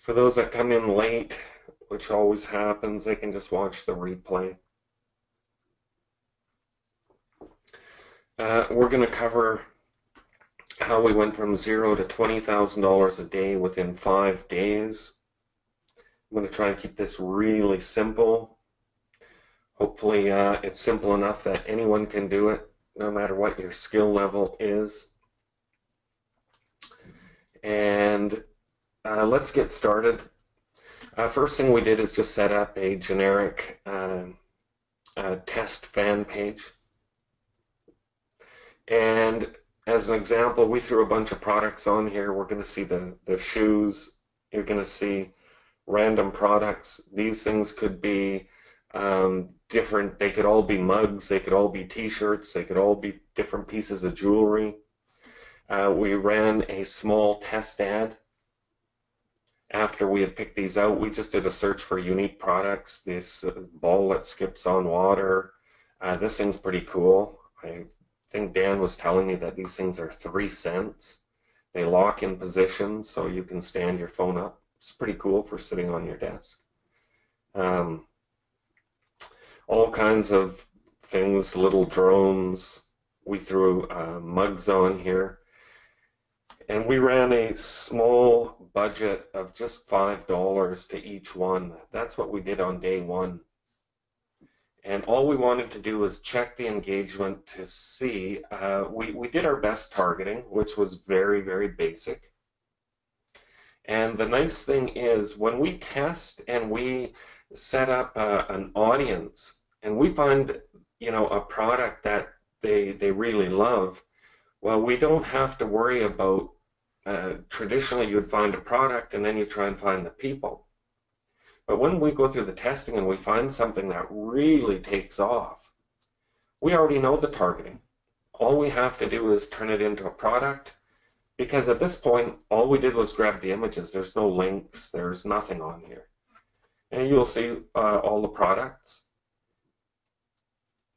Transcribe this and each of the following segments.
For those that come in late, which always happens, they can just watch the replay. We're going to cover how we went from $0 to $20,000 a day within 5 days. I'm going to try and keep this really simple. Hopefully it's simple enough that anyone can do it, no matter what your skill level is. And let's get started. First thing we did is just set up a generic test fan page. And as an example, we threw a bunch of products on here. We're going to see the shoes. You're going to see random products. These things could be different. They could all be mugs. They could all be t-shirts. They could all be different pieces of jewelry. We ran a small test ad. After we had picked these out, we just did a search for unique products. This ball that skips on water. This thing's pretty cool. I think Dan was telling me that these things are 3 cents. They lock in position so you can stand your phone up. It's pretty cool for sitting on your desk. All kinds of things, little drones. We threw mugs on here. And we ran a small budget of just $5 to each one. That's what we did on day one. And all we wanted to do was check the engagement to see. We did our best targeting, which was very, very basic. And the nice thing is when we test and we set up an audience and we find, a product that they really love, well, we don't have to worry about, traditionally you would find a product and then you try and find the people. But when we go through the testing and we find something that really takes off, we already know the targeting. All we have to do is turn it into a product, because at this point, all we did was grab the images. There's no links, there's nothing on here. And you'll see all the products.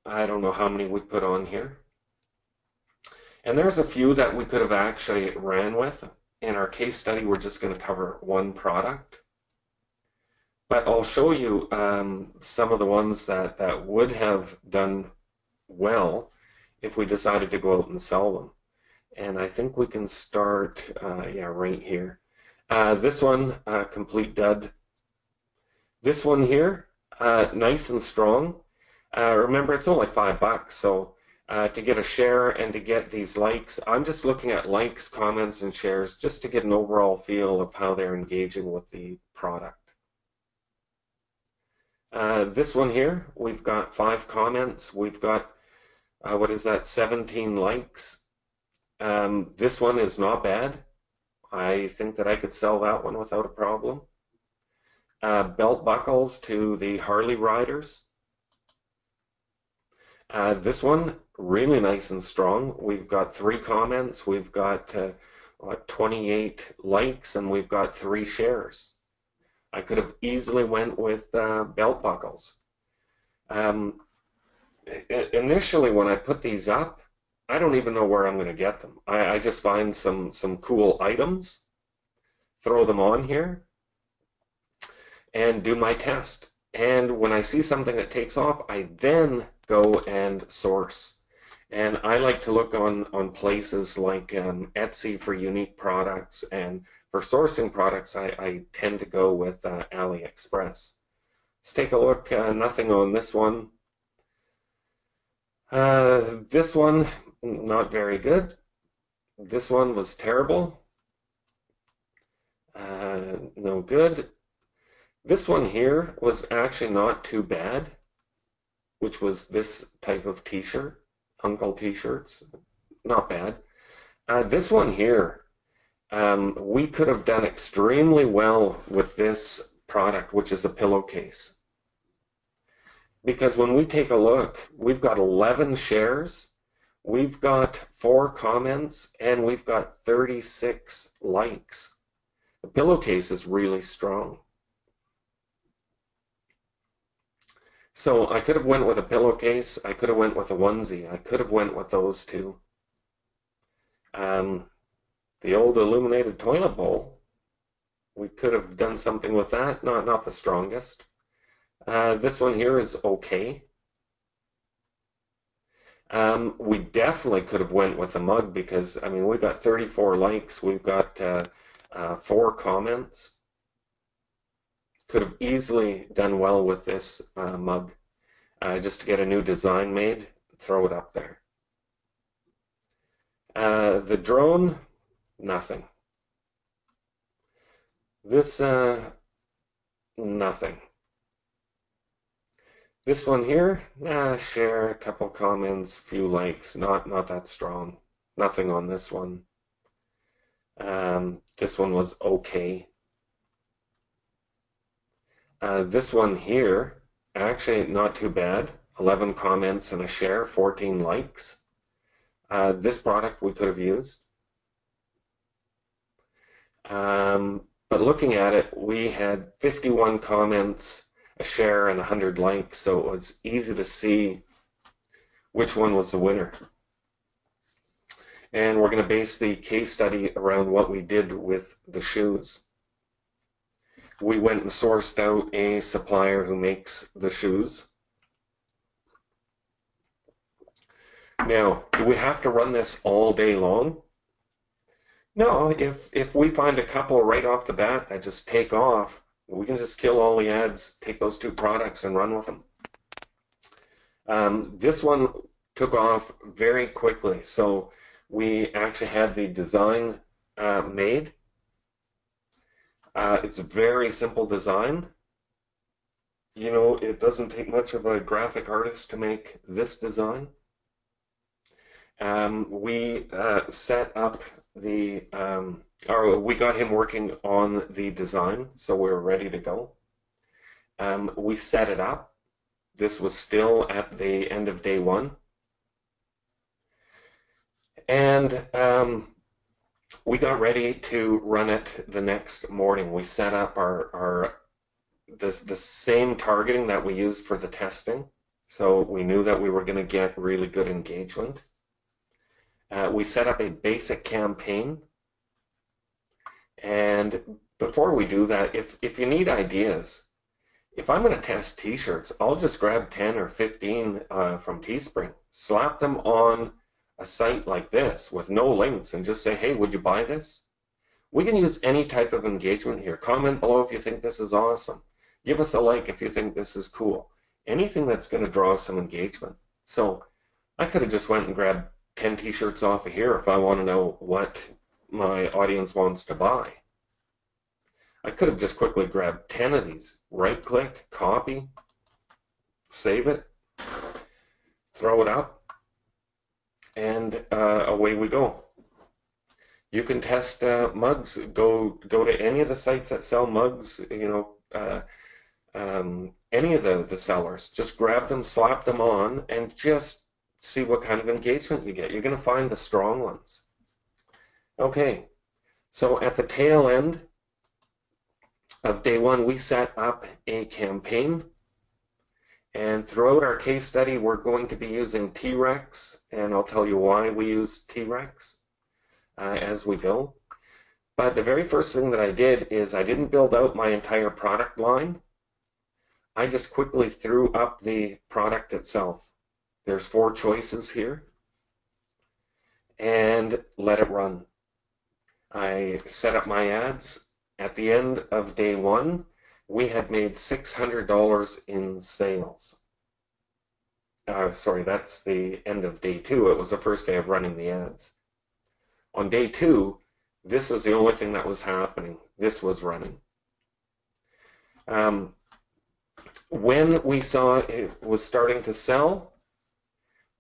I don't know how many we put on here. And there's a few that we could have actually ran with. In our case study, we're just going to cover one product. But I'll show you some of the ones that would have done well if we decided to go out and sell them. And I think we can start, right here. This one, complete dud. This one here, nice and strong. Remember, it's only $5, so to get a share and to get these likes, I'm just looking at likes, comments, and shares just to get an overall feel of how they're engaging with the product. This one here, we've got 5 comments. We've got, 17 likes. This one is not bad. I think that I could sell that one without a problem. Belt buckles to the Harley riders. This one, really nice and strong. We've got 3 comments. We've got 28 likes, and we've got 3 shares. I could have easily went with belt buckles. Initially, when I put these up, I don't even know where I'm going to get them. I just find some cool items, throw them on here, and do my test. And when I see something that takes off, I then go and source. And I like to look on places like Etsy for unique products, and for sourcing products, I tend to go with AliExpress. Let's take a look. Nothing on this one. This one, not very good. This one was terrible. No good. This one here was actually not too bad, which was this type of t-shirt, Uncle t-shirts. Not bad. This one here, we could have done extremely well with this product, which is a pillowcase. Because when we take a look, we've got 11 shares, we've got 4 comments, and we've got 36 likes. The pillowcase is really strong. So I could have went with a pillowcase, I could have went with a onesie, I could have went with those two. The old illuminated toilet bowl. We could have done something with that. Not the strongest. This one here is okay. We definitely could have went with a mug because, I mean, we've got 34 likes. We've got 4 comments. Could have easily done well with this mug. Just to get a new design made, throw it up there. The drone, nothing. This, nothing. This one here, share, a couple comments, few likes, not that strong. Nothing on this one. This one was okay. This one here, actually not too bad. 11 comments and a share, 14 likes. This product we could have used. But looking at it, we had 51 comments, a share, and 100 likes, so it was easy to see which one was the winner. And we're going to base the case study around what we did with the shoes. We went and sourced out a supplier who makes the shoes. Now, do we have to run this all day long? No, if we find a couple right off the bat that just take off, we can just kill all the ads, take those 2 products and run with them. This one took off very quickly, so we actually had the design made. It's a very simple design. You know, it doesn't take much of a graphic artist to make this design. We set up the, or we got him working on the design, so we were ready to go. We set it up. This was still at the end of day 1. And we got ready to run it the next morning. We set up the same targeting that we used for the testing. So we knew that we were going to get really good engagement. We set up a basic campaign. And before we do that, if you need ideas, if I'm going to test t-shirts, I'll just grab 10 or 15 from Teespring, slap them on a site like this with no links and just say, hey, would you buy this? We can use any type of engagement here. Comment below if you think this is awesome. Give us a like if you think this is cool. Anything that's going to draw some engagement. So I could have just went and grabbed 10 t-shirts off of here if I want to know what my audience wants to buy. I could have just quickly grabbed 10 of these. Right-click, copy, save it, throw it up, and away we go. You can test mugs. Go to any of the sites that sell mugs. You know, any of the sellers. Just grab them, slap them on, and just see what kind of engagement you get. You're going to find the strong ones. Okay, so at the tail end of day 1, we set up a campaign. And throughout our case study, we're going to be using T-Rex, and I'll tell you why we use T-Rex as we go. But the very first thing that I did is I didn't build out my entire product line. I just quickly threw up the product itself. There's 4 choices here, and let it run. I set up my ads. At the end of day 1, we had made $600 in sales. Sorry, that's the end of day 2. It was the first day of running the ads. On day 2, this was the only thing that was happening. This was running. When we saw it was starting to sell,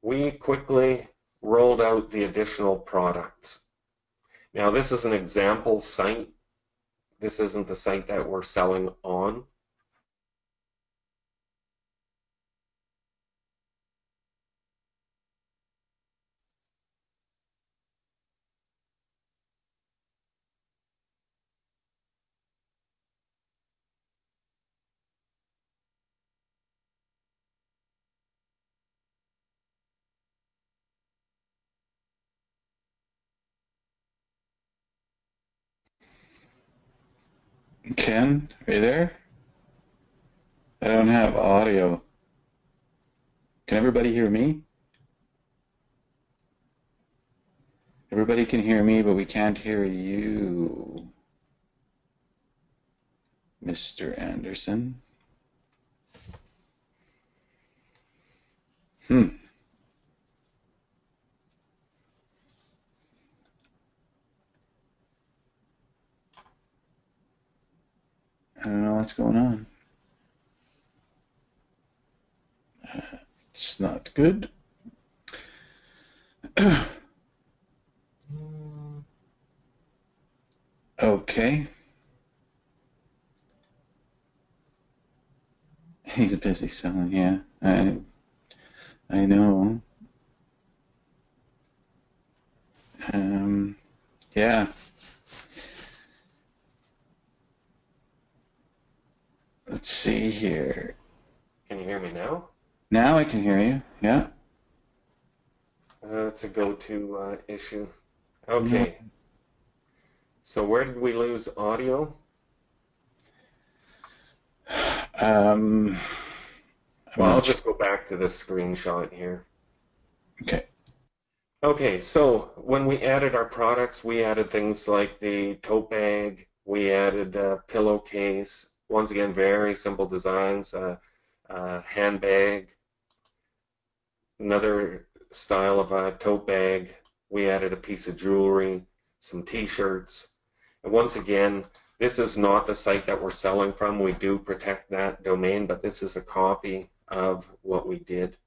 we quickly rolled out the additional products. Now, this is an example site. This isn't the site that we're selling on. Ken, are you there? I don't have audio. Can everybody hear me? Everybody can hear me, but we can't hear you, Mr. Anderson. Hmm. I don't know what's going on. It's not good. Okay. He's busy selling, yeah. I know. Um, yeah. Let's see here. Can you hear me now? Now I can hear you. Yeah. It's a go-to issue. No. Okay, so where did we lose audio? Um, I'm Well, I'll not sure. just go back to this screenshot here. Okay. Okay, so when we added our products, we added things like the tote bag, we added a pillowcase, once again, very simple designs, handbag, another style of a tote bag. We added a piece of jewelry, some t-shirts. And once again, this is not the site that we're selling from. We do protect that domain, but this is a copy of what we did.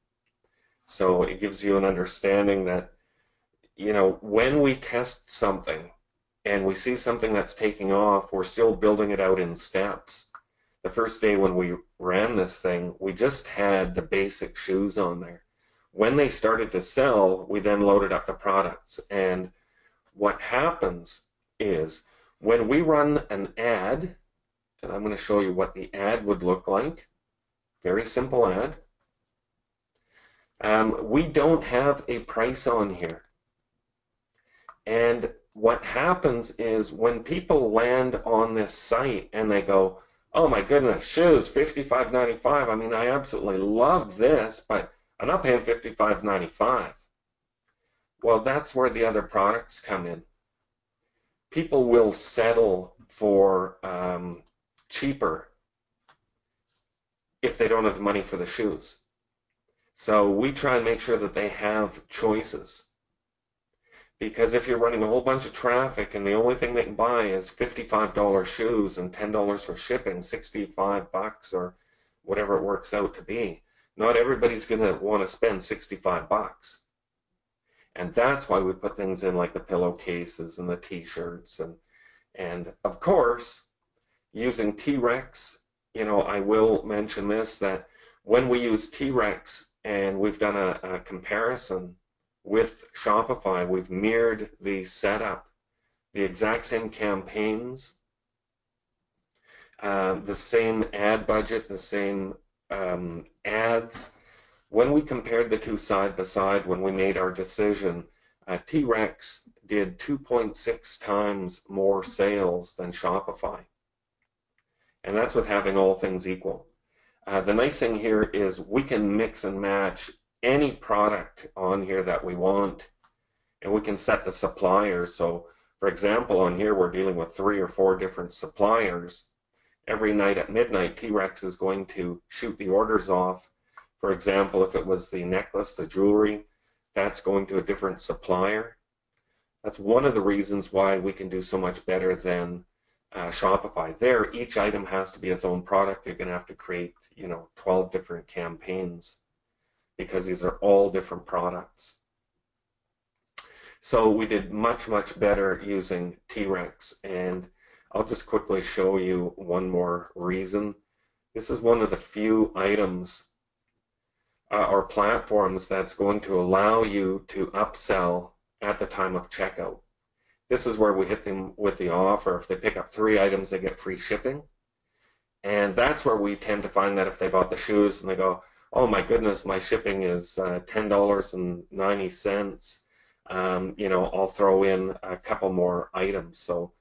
So it gives you an understanding that, when we test something and we see something that's taking off, we're still building it out in steps. The first day when we ran this thing, we just had the basic shoes on there. When they started to sell, we then loaded up the products. And what happens is when we run an ad, and I'm going to show you what the ad would look like, very simple ad. We don't have a price on here. And what happens is when people land on this site and they go, oh my goodness, shoes, $55.95. I mean, I absolutely love this, but I'm not paying $55.95. Well, that's where the other products come in. People will settle for cheaper if they don't have the money for the shoes. So we try and make sure that they have choices. Because if you're running a whole bunch of traffic and the only thing they can buy is $55 shoes and $10 for shipping, 65 bucks or whatever it works out to be, not everybody's going to want to spend 65 bucks. And that's why we put things in like the pillowcases and the t-shirts and of course, using T-Rex, I will mention this that when we use T-Rex and we've done a comparison with Shopify, we've mirrored the setup, the exact same campaigns, the same ad budget, the same ads. When we compared the two side by side, when we made our decision, T-Rex did 2.6 times more sales than Shopify. And that's with having all things equal. The nice thing here is we can mix and match any product on here that we want, and we can set the suppliers. So, for example, on here we're dealing with 3 or 4 different suppliers. Every night at midnight, T-Rex is going to shoot the orders off. For example, if it was the necklace, the jewelry, that's going to a different supplier. That's one of the reasons why we can do so much better than Shopify. There, each item has to be its own product. You're going to have to create, 12 different campaigns because these are all different products. So we did much, much better using T-Rex, and I'll just quickly show you one more reason. This is one of the few items or platforms that's going to allow you to upsell at the time of checkout. This is where we hit them with the offer. If they pick up 3 items, they get free shipping. And that's where we tend to find that if they bought the shoes and they go, oh my goodness, my shipping is $10.90. I'll throw in a couple more items. So,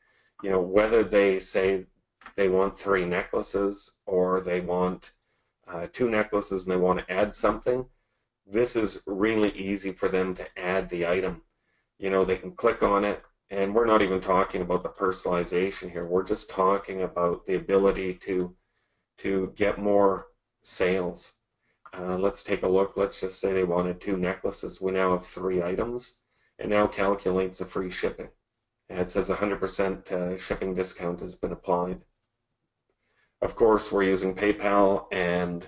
whether they say they want 3 necklaces, or they want 2 necklaces and they want to add something, this is really easy for them to add the item. You know, they can click on it, and we're not even talking about the personalization here. We're just talking about the ability to get more sales. Let's take a look. Let's just say they wanted 2 necklaces. We now have 3 items. It now calculates the free shipping. And it says 100% shipping discount has been applied. Of course, we're using PayPal and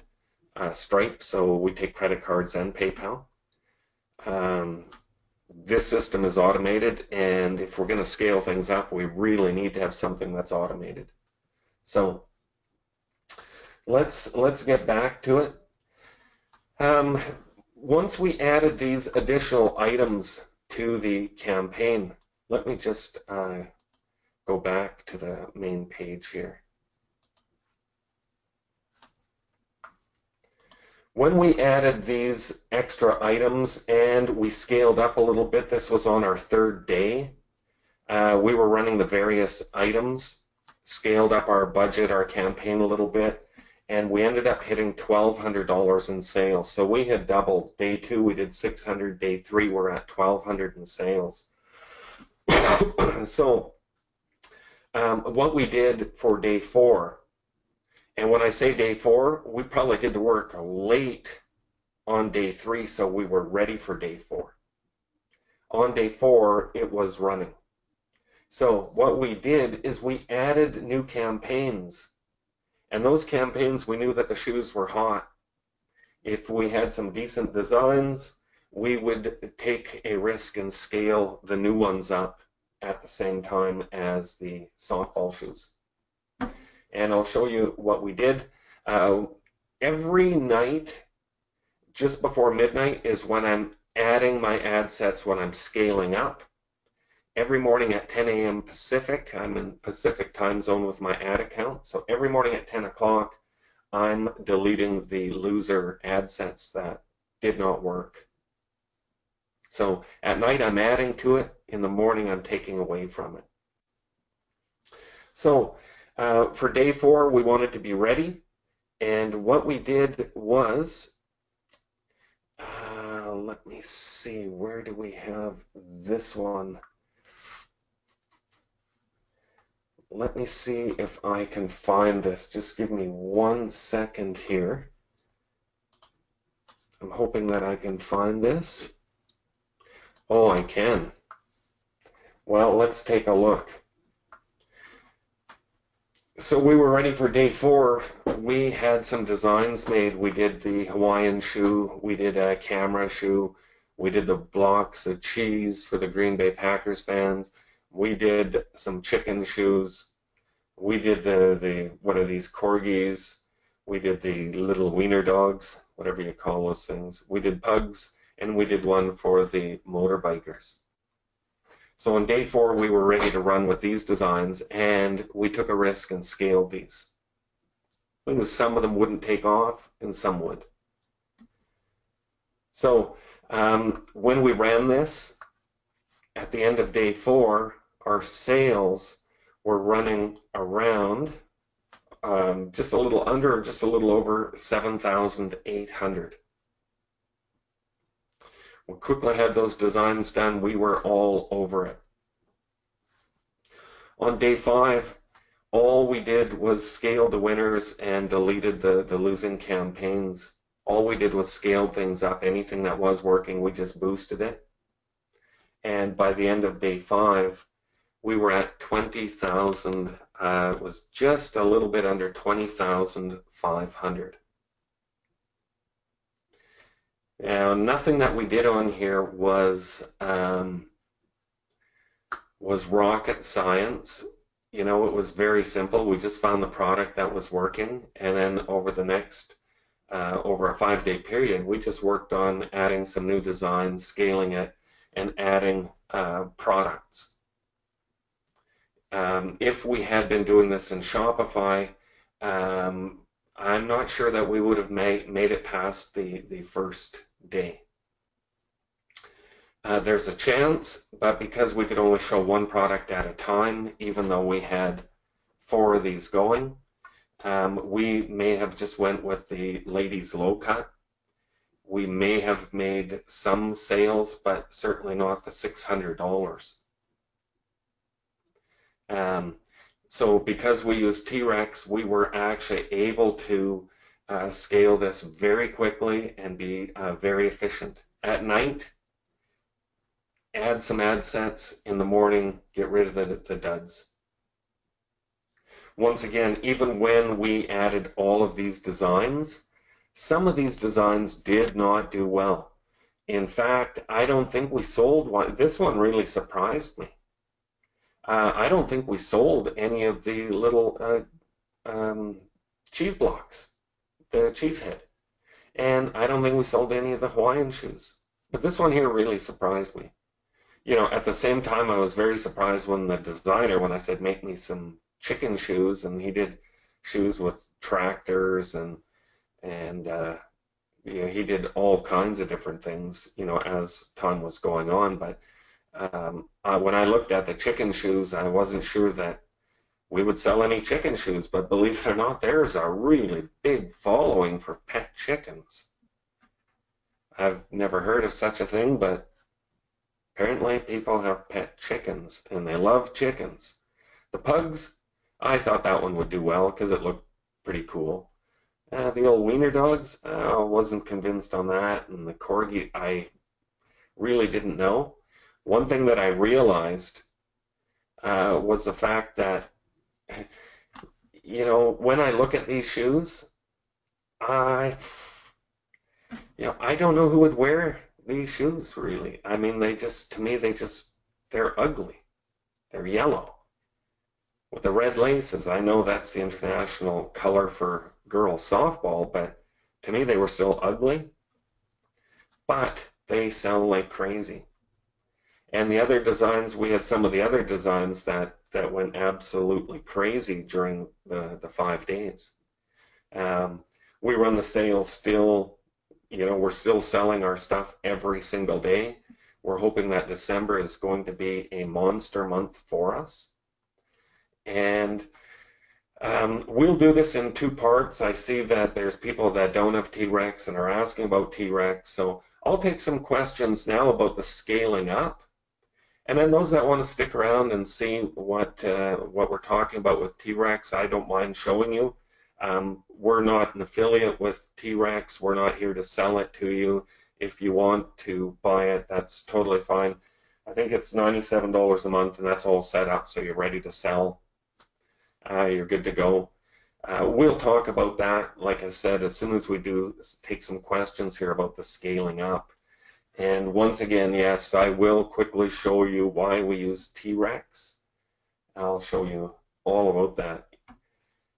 Stripe, so we take credit cards and PayPal. This system is automated, and if we're going to scale things up, we really need to have something that's automated. So let's get back to it. Once we added these additional items to the campaign, let me just go back to the main page here. When we added these extra items and we scaled up a little bit, this was on our 3rd day, we were running the various items, scaled up our budget, our campaign a little bit, and we ended up hitting $1,200 in sales. So we had doubled. Day 2 we did 600, day 3 we're at 1,200 in sales. So what we did for day 4, and when I say day 4, we probably did the work late on day 3, so we were ready for day 4. On day 4, it was running. So what we did is we added new campaigns, and those campaigns, we knew that the shoes were hot. If we had some decent designs, we would take a risk and scale the new ones up at the same time as the softball shoes. And I'll show you what we did. Every night, just before midnight, is when I'm adding my ad sets, when I'm scaling up. Every morning at 10 a.m. Pacific, I'm in Pacific time zone with my ad account. So every morning at 10 o'clock, I'm deleting the loser ad sets that did not work. So at night, I'm adding to it. In the morning, I'm taking away from it. So for day 4, we wanted to be ready, and what we did was, let me see, where do we have this one? Let me see if I can find this. Just give me 1 second here. I'm hoping that I can find this. Oh, I can. Well, let's take a look. So we were ready for day 4. We had some designs made. We did the Hawaiian shoe. We did a camera shoe. We did the blocks of cheese for the Green Bay Packers fans. We did some chicken shoes. We did the what are these, corgis. We did the little wiener dogs, whatever you call those things. We did pugs, and we did one for the motorbikers. So on day 4, we were ready to run with these designs, and we took a risk and scaled these. Some of them wouldn't take off, and some would. So when we ran this, at the end of day 4, our sales were running around just a little under, or just a little over 7,800. We quickly had those designs done. We were all over it. On day 5, all we did was scale the winners and deleted the losing campaigns. All we did was scale things up. Anything that was working, we just boosted it. And by the end of day 5, we were at 20,000. It was just a little bit under 20,500. Now, nothing that we did on here was rocket science. You know, it was very simple. We just found the product that was working, and then over the next, over a 5-day period, we just worked on adding some new designs, scaling it, and adding products. If we had been doing this in Shopify, I'm not sure that we would have made it past the first day. There's a chance, but because we could only show one product at a time, even though we had 4 of these going. We may have just went with the ladies low cut. We may have made some sales, but certainly not the $600. So because we use T-Rex, we were actually able to scale this very quickly and be very efficient. At night, add some ad sets. In the morning, get rid of the duds. Once again, even when we added all of these designs, some of these designs did not do well. In fact, I don't think we sold one. This one really surprised me. I don't think we sold any of the little cheese blocks, the cheese head. And I don't think we sold any of the Hawaiian shoes. But this one here really surprised me. You know, at the same time, I was very surprised when the designer, when I said, make me some chicken shoes, and he did shoes with tractors and you know, he did all kinds of different things, you know, as time was going on. But when I looked at the chicken shoes, I wasn't sure that we would sell any chicken shoes, but believe it or not, there's a really big following for pet chickens. I've never heard of such a thing, but apparently people have pet chickens, and they love chickens. The pugs, I thought that one would do well because it looked pretty cool. The old wiener dogs, I wasn't convinced on that, and the corgi, I really didn't know. One thing that I realized was the fact that, you know, when I look at these shoes, I don't know who would wear these shoes, really. I mean, they just, to me, they're ugly. They're yellow with the red laces. I know that's the international color for girls softball, but to me, they were still ugly. But they sell like crazy. And the other designs, we had some of the other designs that went absolutely crazy during the 5 days. We run the sales still, you know, we're still selling our stuff every single day. We're hoping that December is going to be a monster month for us. And we'll do this in 2 parts. I see that there's people that don't have T-Rex and are asking about T-Rex. So I'll take some questions now about the scaling up. And then those that want to stick around and see what we're talking about with T-Rex, I don't mind showing you. We're not an affiliate with T-Rex. We're not here to sell it to you. If you want to buy it, that's totally fine. I think it's $97 a month, and that's all set up so you're ready to sell. You're good to go. We'll talk about that, like I said, as soon as we do take some questions here about the scaling up. And once again, yes, I will quickly show you why we use T-Rex. I'll show you all about that.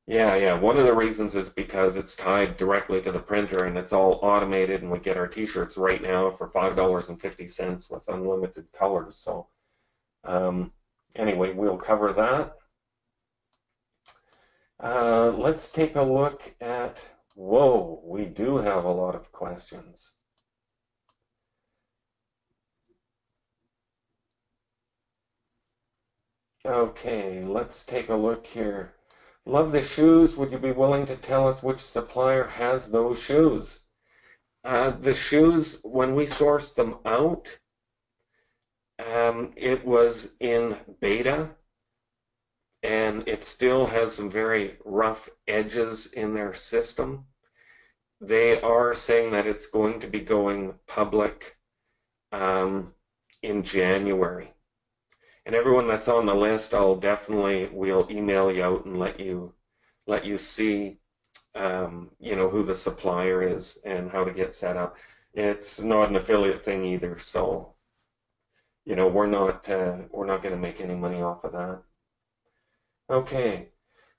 Yeah, one of the reasons is because it's tied directly to the printer and it's all automated, and we get our t-shirts right now for $5.50 with unlimited colors. So anyway, we'll cover that. Let's take a look at, whoa, we do have a lot of questions. Okay, let's take a look here. Love the shoes. Would you be willing to tell us which supplier has those shoes? The shoes, when we sourced them out, it was in beta, and it still has some very rough edges in their system. They are saying that it's going to be going public in January. And everyone that's on the list, we'll email you out and let you see, you know, who the supplier is and how to get set up. It's not an affiliate thing either, so, you know, we're not going to make any money off of that. Okay,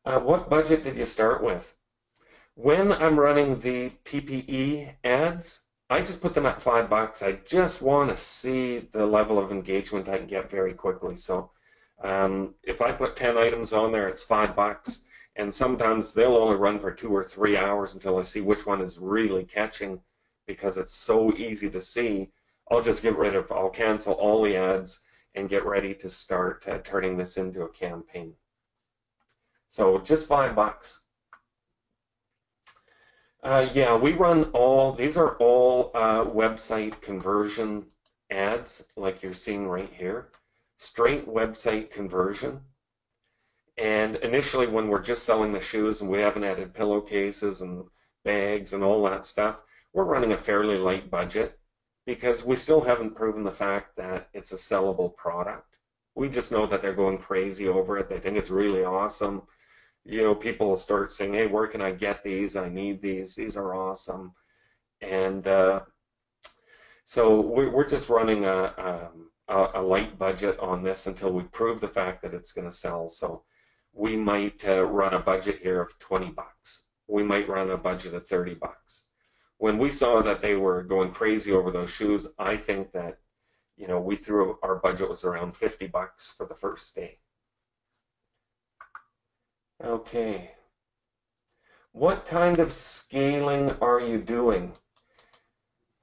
what budget did you start with? When I'm running the PPE ads, I just put them at $5. I just want to see the level of engagement I can get very quickly. So if I put 10 items on there, it's $5. And sometimes they'll only run for 2 or 3 hours until I see which one is really catching, because it's so easy to see. I'll cancel all the ads and get ready to start turning this into a campaign. So just $5. Yeah, we run these are all website conversion ads like you're seeing right here. Straight website conversion. And initially, when we're just selling the shoes and we haven't added pillowcases and bags and all that stuff, we're running a fairly light budget because we still haven't proven the fact that it's a sellable product. We just know that they're going crazy over it. They think it's really awesome. People will start saying, hey, where can I get these? I need these. These are awesome. And so we're just running a light budget on this until we prove the fact that it's going to sell. So we might run a budget here of $20. We might run a budget of $30. When we saw that they were going crazy over those shoes, I think that, we threw our budget was around $50 for the first day. Okay. What kind of scaling are you doing?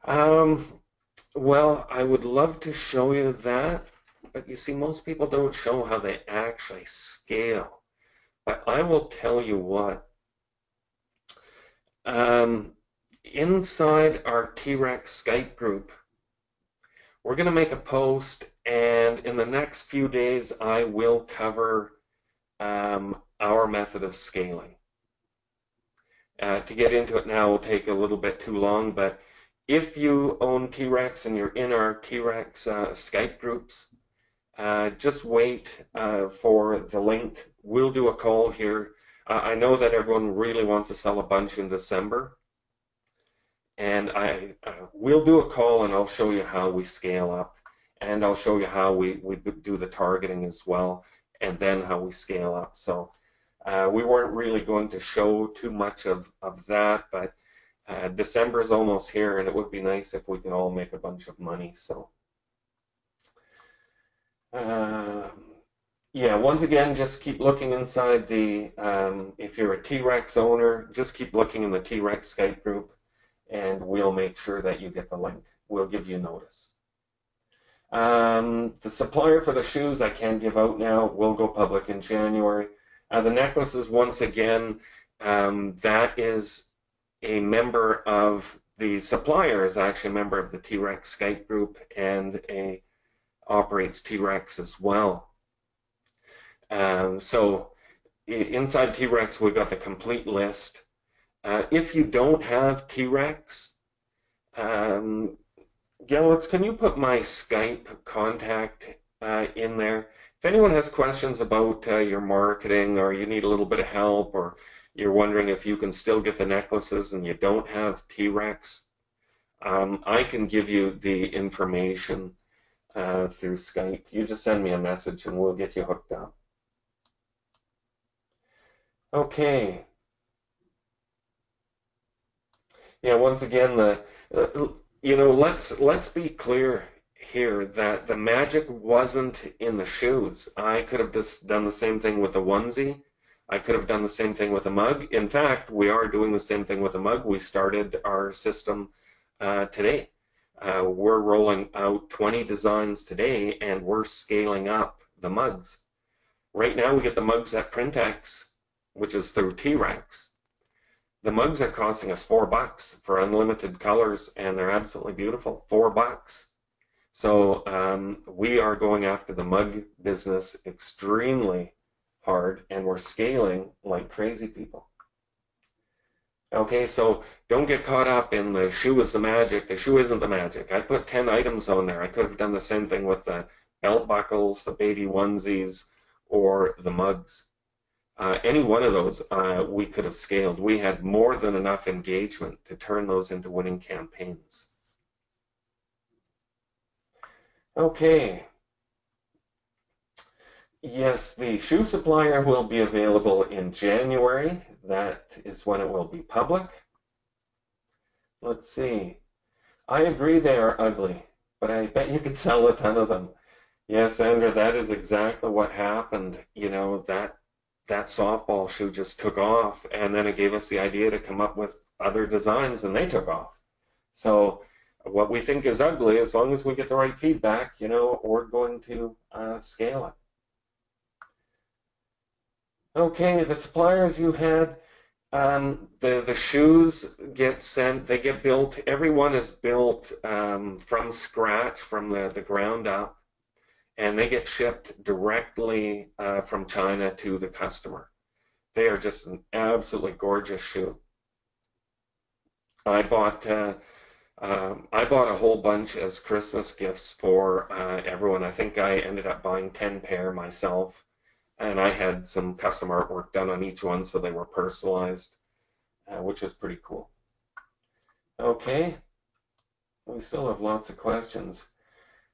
Well, I would love to show you that, but you see, most people don't show how they actually scale. But I will tell you what. Inside our T-Rex Skype group, we're going to make a post, and in the next few days, I will cover our method of scaling. To get into it now will take a little bit too long, but if you own T-Rex and you're in our T-Rex Skype groups, just wait for the link. We'll do a call here. I know that everyone really wants to sell a bunch in December, and we'll do a call and I'll show you how we scale up, and I'll show you how we do the targeting as well, and then how we scale up. So we weren't really going to show too much of that, but December is almost here, and it would be nice if we could all make a bunch of money. So yeah, once again, just keep looking inside the, if you're a T-Rex owner, just keep looking in the T-Rex Skype group, and we'll make sure that you get the link. We'll give you notice. The supplier for the shoes I can't give out now. Will go public in January. The necklaces, once again, that is a member of the supplier is actually a member of the T-Rex Skype group and operates T-Rex as well. So inside T-Rex, we've got the complete list. If you don't have T-Rex, Gellitz, can you put my Skype contact in there? If anyone has questions about your marketing, or you need a little bit of help, or you're wondering if you can still get the necklaces and you don't have T-Rex, I can give you the information through Skype. You just send me a message and we'll get you hooked up. Okay. Yeah, once again, let's be clear here that the magic wasn't in the shoes. I could have just done the same thing with a onesie. I could have done the same thing with a mug. In fact, we are doing the same thing with a mug. We started our system today. We're rolling out 20 designs today, and we're scaling up the mugs. Right now, we get the mugs at Printex, which is through T-Rex. The mugs are costing us $4 for unlimited colors, and they're absolutely beautiful. $4. So we are going after the mug business extremely hard, and we're scaling like crazy people. Okay, so don't get caught up in the shoe is the magic. The shoe isn't the magic. I put 10 items on there. I could have done the same thing with the belt buckles, the baby onesies, or the mugs. Any one of those we could have scaled. We had more than enough engagement to turn those into winning campaigns. Okay. Yes, the shoe supplier will be available in January. That is when it will be public. Let's see. I agree they are ugly, but I bet you could sell a ton of them. Yes, Sandra, that is exactly what happened. That softball shoe just took off, and then it gave us the idea to come up with other designs, and they took off. So what we think is ugly, as long as we get the right feedback, we're going to scale it. Okay, the suppliers you had, the shoes get sent, they get built, everyone is built from scratch, from the ground up, and they get shipped directly from China to the customer. They are just an absolutely gorgeous shoe. I bought I bought a whole bunch as Christmas gifts for everyone. I think I ended up buying 10 pair myself, and I had some custom artwork done on each one, so they were personalized, which was pretty cool. Okay, we still have lots of questions.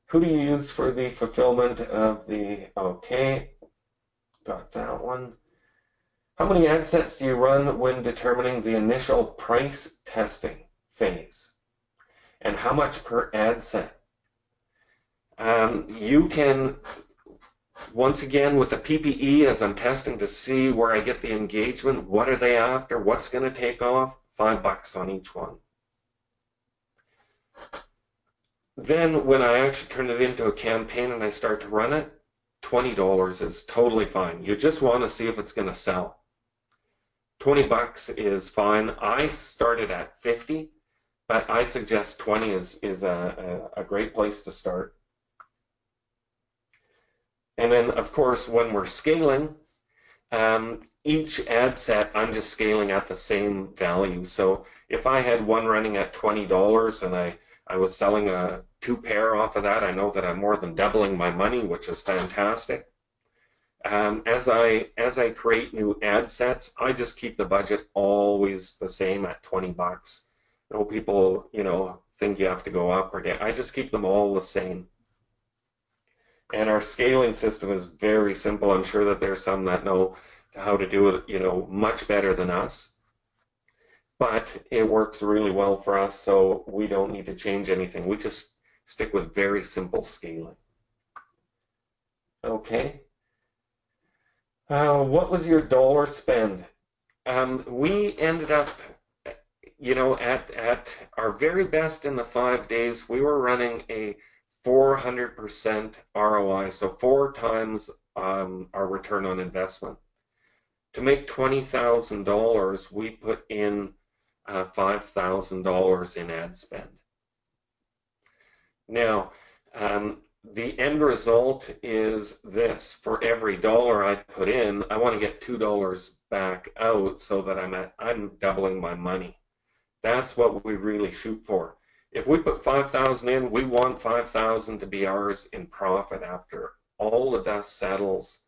Who do you use for the fulfillment of the, okay, got that one. How many ad sets do you run when determining the initial price testing phase? And how much per ad set? You can, once again, with the PPE, as I'm testing to see where I get the engagement, what are they after, what's going to take off, $5 on each one. Then when I actually turn it into a campaign and I start to run it, $20 is totally fine. You just want to see if it's going to sell. $20 is fine. I started at 50, but I suggest 20 is a great place to start. And then, of course, when we're scaling, each ad set, I'm just scaling at the same value. So if I had one running at $20 and I was selling two pair off of that, I know that I'm more than doubling my money, which is fantastic. As I create new ad sets, I just keep the budget always the same at $20. No people, think you have to go up or down. I just keep them all the same. And our scaling system is very simple. I'm sure that there's some that know how to do it, much better than us. But it works really well for us, so we don't need to change anything. We just stick with very simple scaling. Okay. What was your dollar spend? We ended up, at our very best in the 5 days, we were running a 400% ROI, so 4 times our return on investment. To make $20,000, we put in $5,000 in ad spend. Now, the end result is this: for every dollar I put in, I want to get $2 back out so that I'm doubling my money. That's what we really shoot for. If we put 5,000 in, we want 5,000 to be ours in profit after all the dust settles.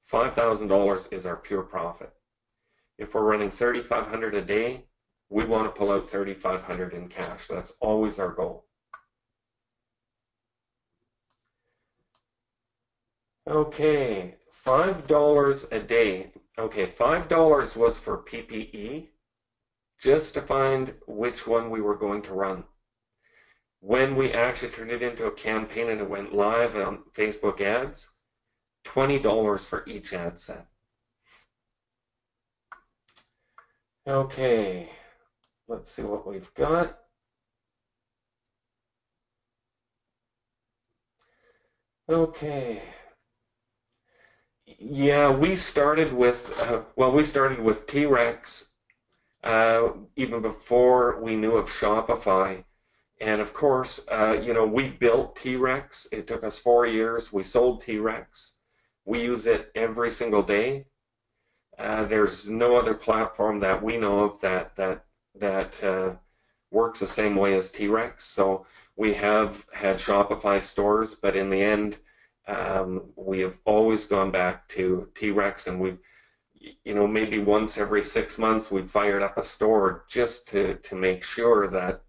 $5,000 is our pure profit. If we're running 3,500 a day, we want to pull out 3,500 in cash. That's always our goal. Okay, $5 a day. Okay, $5 was for PPE, just to find which one we were going to run. When we actually turned it into a campaign and it went live on Facebook ads, $20 for each ad set. Okay, let's see what we've got. Okay. Yeah, we started with T-Rex even before we knew of Shopify. And of course, we built T-Rex. It took us 4 years. We sold T-Rex. We use it every single day. There's no other platform that we know of that works the same way as T-Rex. So we have had Shopify stores, but in the end, we have always gone back to T-Rex, and we've, maybe once every 6 months, we've fired up a store just to make sure that,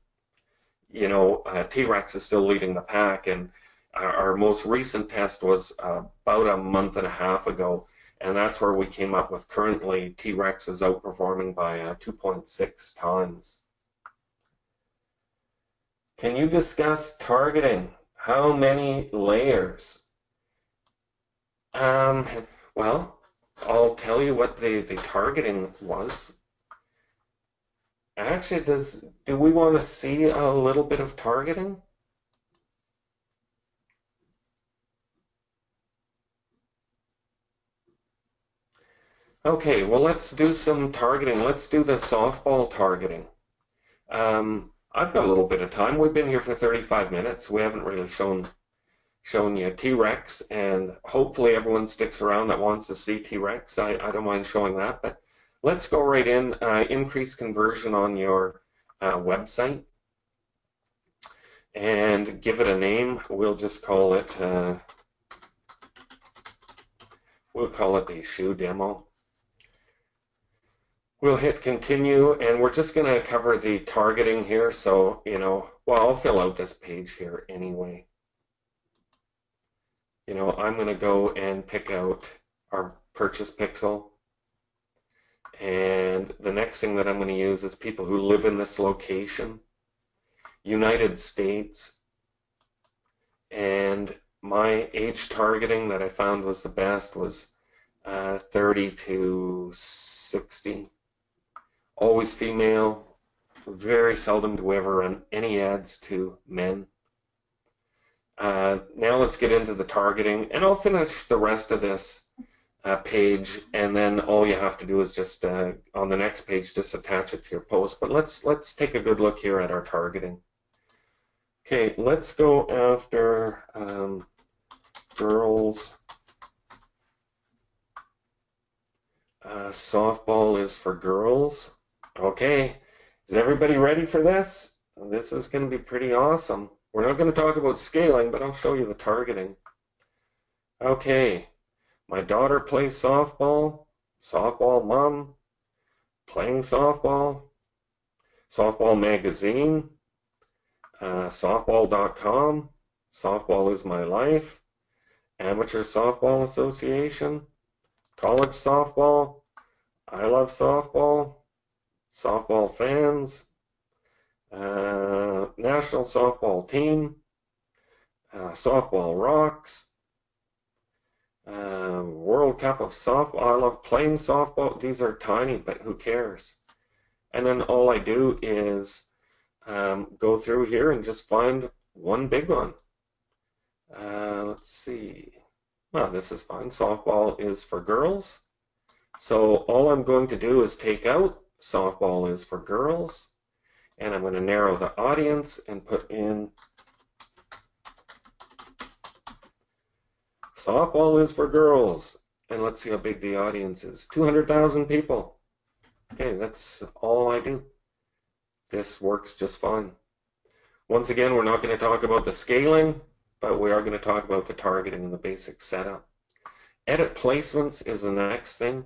T-Rex is still leading the pack. And our most recent test was about a month and a half ago, and that's where we came up with currently T-Rex is outperforming by 2.6 times. Can you discuss targeting? How many layers? Um, well, I'll tell you what the targeting was. Actually, do we want to see a little bit of targeting? Okay, well, let's do some targeting. Let's do the softball targeting. I've got a little bit of time. We've been here for 35 minutes. We haven't really shown you T-Rex, and hopefully everyone sticks around that wants to see T-Rex. I don't mind showing that, but let's go right in. Increase conversion on your website and give it a name. We'll just call it, we'll call it the shoe demo. We'll hit continue, and we're just going to cover the targeting here. So, well, I'll fill out this page here anyway. I'm going to go and pick out our purchase pixel. And the next thing that I'm going to use is people who live in this location, United States, and my age targeting that I found was the best was 30 to 60. Always female. Very seldom do we ever run any ads to men. Now let's get into the targeting, and I'll finish the rest of this page, and then all you have to do is just on the next page just attach it to your post. But let's take a good look here at our targeting. Okay, let's go after girls. Softball is for girls. Okay, is everybody ready for this? This is going to be pretty awesome. We're not going to talk about scaling, but I'll show you the targeting. Okay, my daughter plays softball. Softball mom. Playing softball. Softball magazine. Softball.com. Softball is my life. Amateur Softball Association. College softball. I love softball. Softball fans. National softball team. Softball rocks. World Cup of softball. I love playing softball. These are tiny, but who cares? And then all I do is go through here and just find one big one. Let's see. Well, this is fine. Softball is for girls. So all I'm going to do is take out softball is for girls, and I'm going to narrow the audience and put in softball is for girls. And let's see how big the audience is. 200,000 people. Okay, that's all I do. This works just fine. Once again, we're not going to talk about the scaling, but we are going to talk about the targeting and the basic setup. Edit placements is the next thing.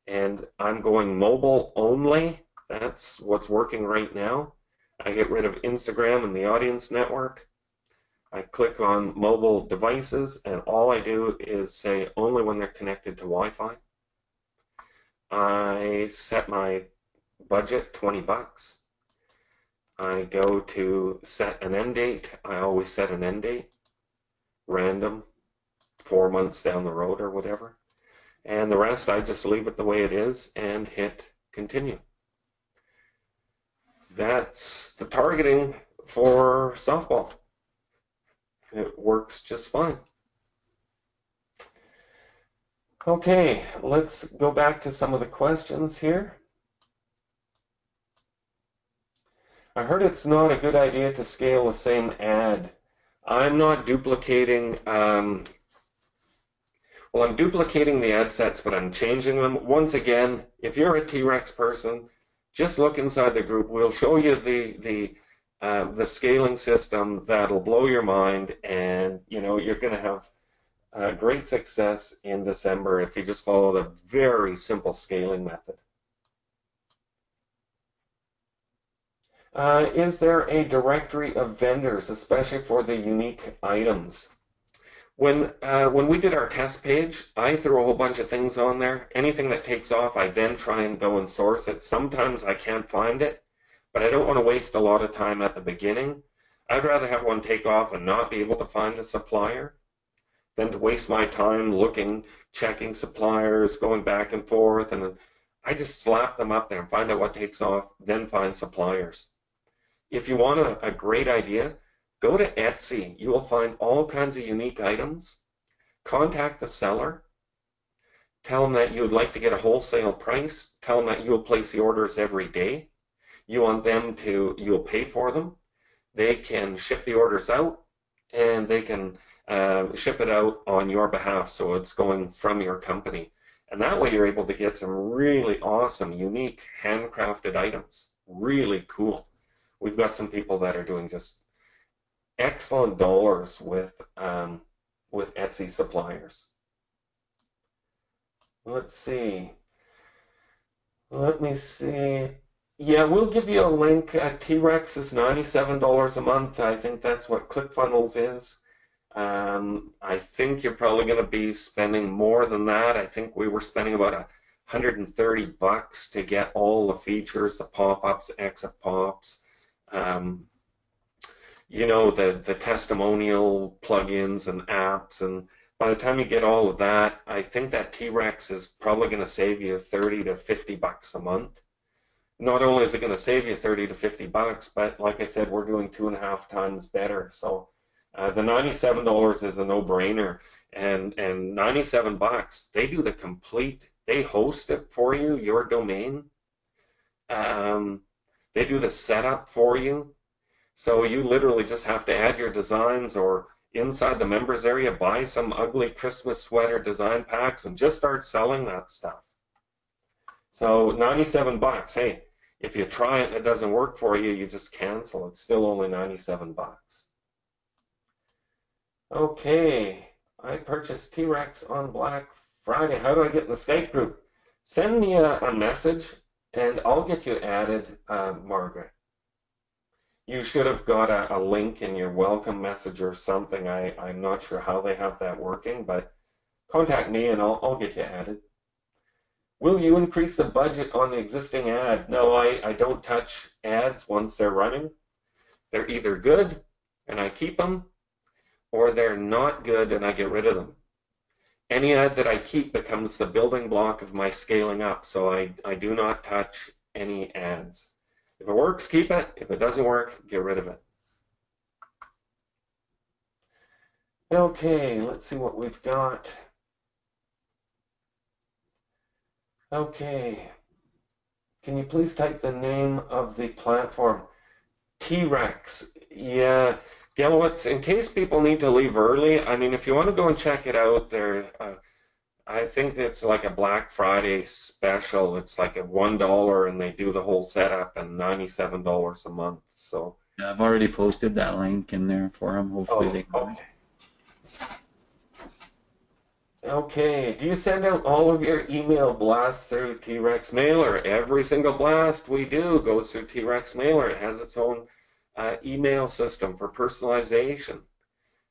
And I'm going mobile only. That's what's working right now. I get rid of Instagram and the audience network. I click on mobile devices, and all I do is say only when they're connected to Wi-Fi. I set my budget, 20 bucks. I go to set an end date. I always set an end date, random, 4 months down the road or whatever. And the rest I just leave it the way it is and hit continue. That's the targeting for softball. It works just fine. Okay, let's go back to some of the questions here. I heard it's not a good idea to scale the same ad. I'm not duplicating, well, I'm duplicating the ad sets, but I'm changing them. Once again, if you're a T-Rex person, just look inside the group. We'll show you the scaling system that'll blow your mind, and you're going to have great success in December if you just follow the very simple scaling method. Is there a directory of vendors, especially for the unique items? When we did our test page, I threw a whole bunch of things on there. Anything that takes off, I then try and go and source it. Sometimes I can't find it, but I don't want to waste a lot of time at the beginning. I'd rather have one take off and not be able to find a supplier than to waste my time looking, checking suppliers, going back and forth, and I just slap them up there and find out what takes off, then find suppliers. If you want a great idea, go to Etsy. You will find all kinds of unique items. Contact the seller. Tell them that you would like to get a wholesale price. Tell them that you will place the orders every day. You want them to, you'll pay for them. They can ship the orders out, and they can ship it out on your behalf, so it's going from your company. And that way you're able to get some really awesome, unique, handcrafted items. Really cool. We've got some people that are doing just excellent dollars with Etsy suppliers. Let's see. Let me see. Yeah, we'll give you a link. T-Rex is $97 a month. I think that's what ClickFunnels is. I think you're probably going to be spending more than that. I think we were spending about $130 to get all the features, the pop-ups, exit pops, the testimonial plugins and apps. And by the time you get all of that, I think that T-Rex is probably going to save you $30 to $50 a month. Not only is it going to save you $30 to $50, but like I said, we're doing 2.5 times better. So the $97 is a no-brainer, and $97, they do the complete. They host it for you, your domain. They do the setup for you. So you literally just have to add your designs, or inside the members area, buy some ugly Christmas sweater design packs and just start selling that stuff. So $97. Hey, if you try it and it doesn't work for you, you just cancel. It's still only $97. Okay, I purchased T-Rex on Black Friday. How do I get in the Skype group? Send me a message and I'll get you added, Margaret. You should have got a link in your welcome message or something. I'm not sure how they have that working, but contact me and I'll get you added. Will you increase the budget on the existing ad? No, I don't touch ads once they're running. They're either good and I keep them, or they're not good and I get rid of them. Any ad that I keep becomes the building block of my scaling up, so I do not touch any ads. If it works, keep it. If it doesn't work, get rid of it. Okay, let's see what we've got. Okay, can you please type the name of the platform? T-Rex. Yeah, Gilwitz, in case people need to leave early, I mean, if you want to go and check it out, I think it's like a Black Friday special. It's like a $1 and they do the whole setup, and $97 a month. So Yeah, I've already posted that link in there for them. Hopefully they can. okay. Okay, do you send out all of your email blasts through T-Rex Mailer? Every single blast we do goes through T-Rex Mailer. It has its own email system for personalization.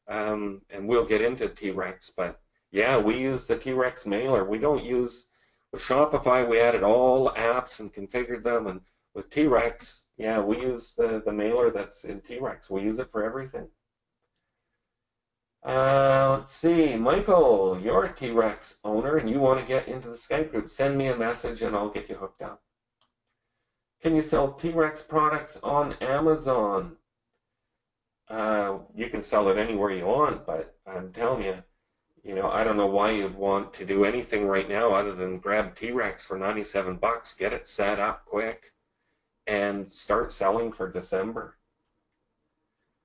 And we'll get into T-Rex, but yeah, we use the T-Rex Mailer. We don't use, with Shopify, we added all apps and configured them, and with T-Rex, yeah, we use the mailer that's in T-Rex. We use it for everything. Let's see, Michael, you're a T-Rex owner and you want to get into the Skype group. Send me a message and I'll get you hooked up. Can you sell T-Rex products on Amazon? You can sell it anywhere you want, but I'm telling you, I don't know why you'd want to do anything right now other than grab T-Rex for $97, get it set up quick, and start selling for December.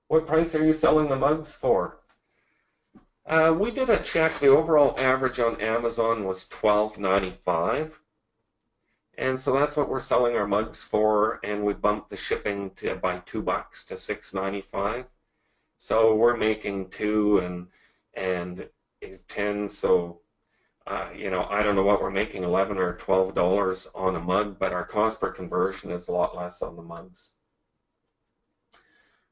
What price are you selling the mugs for? We did a check. The overall average on Amazon was $12.95. And so that's what we're selling our mugs for, and we bumped the shipping by $2 to $6.95. So we're making 2 and 10. So I don't know what we're making, $11 or $12 on a mug, but our cost per conversion is a lot less on the mugs.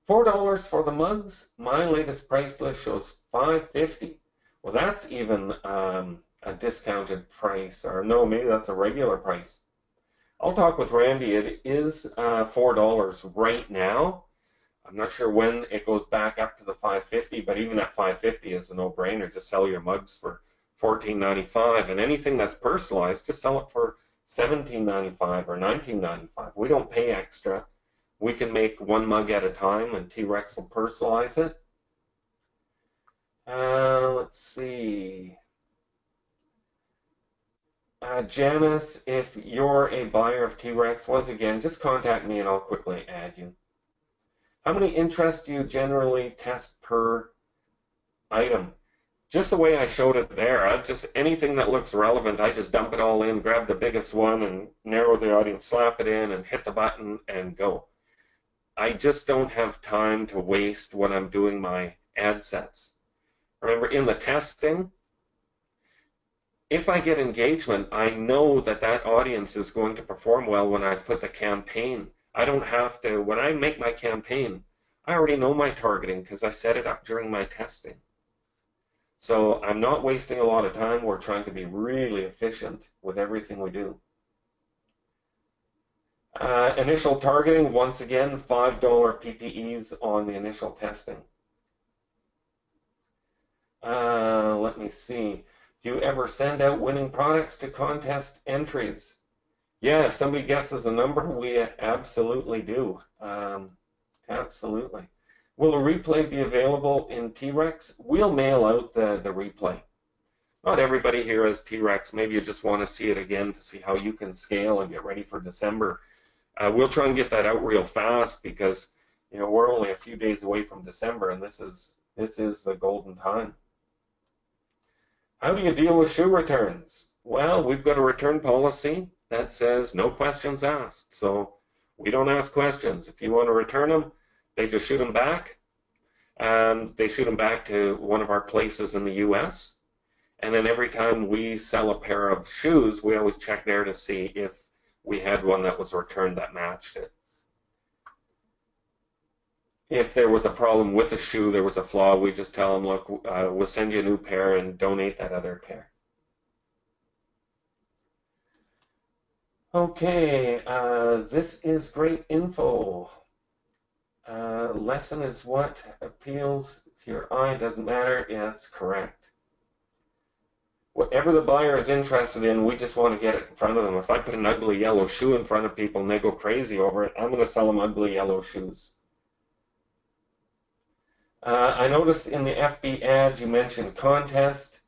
$4 for the mugs. My latest price list shows $5.50. Well, that's even a discounted price, or no, maybe that's a regular price. I'll talk with Randy. It is $4 right now. I'm not sure when it goes back up to the $5.50, but even at $5.50 is a no-brainer. Just sell your mugs for $14.95, and anything that's personalized, just sell it for $17.95 or $19.95. We don't pay extra. We can make one mug at a time, and T-Rex will personalize it. Let's see. Janice, if you're a buyer of T-Rex, once again, just contact me and I'll quickly add you. How many interests do you generally test per item? Just the way I showed it there. Just anything that looks relevant, I just dump it all in, grab the biggest one and narrow the audience, slap it in and hit the button and go. I just don't have time to waste when I'm doing my ad sets. Remember, in the testing, if I get engagement, I know that that audience is going to perform well when I put the campaign. I don't have to, when I make my campaign, I already know my targeting because I set it up during my testing. So I'm not wasting a lot of time. We're trying to be really efficient with everything we do. Initial targeting, once again, $5 PPEs on the initial testing. Let me see. Do you ever send out winning products to contest entries? Yeah, if somebody guesses a number, we absolutely do. Absolutely. Will a replay be available in T-Rex? We'll mail out the replay. Not everybody here has T-Rex. Maybe you just want to see it again to see how you can scale and get ready for December. We'll try and get that out real fast because we're only a few days away from December, and this is the golden time. How do you deal with shoe returns? Well, we've got a return policy that says no questions asked. So we don't ask questions. If you want to return them, they just shoot them back. They shoot them back to one of our places in the US. And then every time we sell a pair of shoes, we always check there to see if we had one that was returned that matched it. If there was a problem with the shoe, there was a flaw, we just tell them, look, we'll send you a new pair and donate that other pair. Okay, this is great info. Lesson is what appeals to your eye, doesn't matter. Yeah, that's correct. Whatever the buyer is interested in, we just want to get it in front of them. If I put an ugly yellow shoe in front of people and they go crazy over it, I'm going to sell them ugly yellow shoes. I noticed in the FB ads you mentioned contest.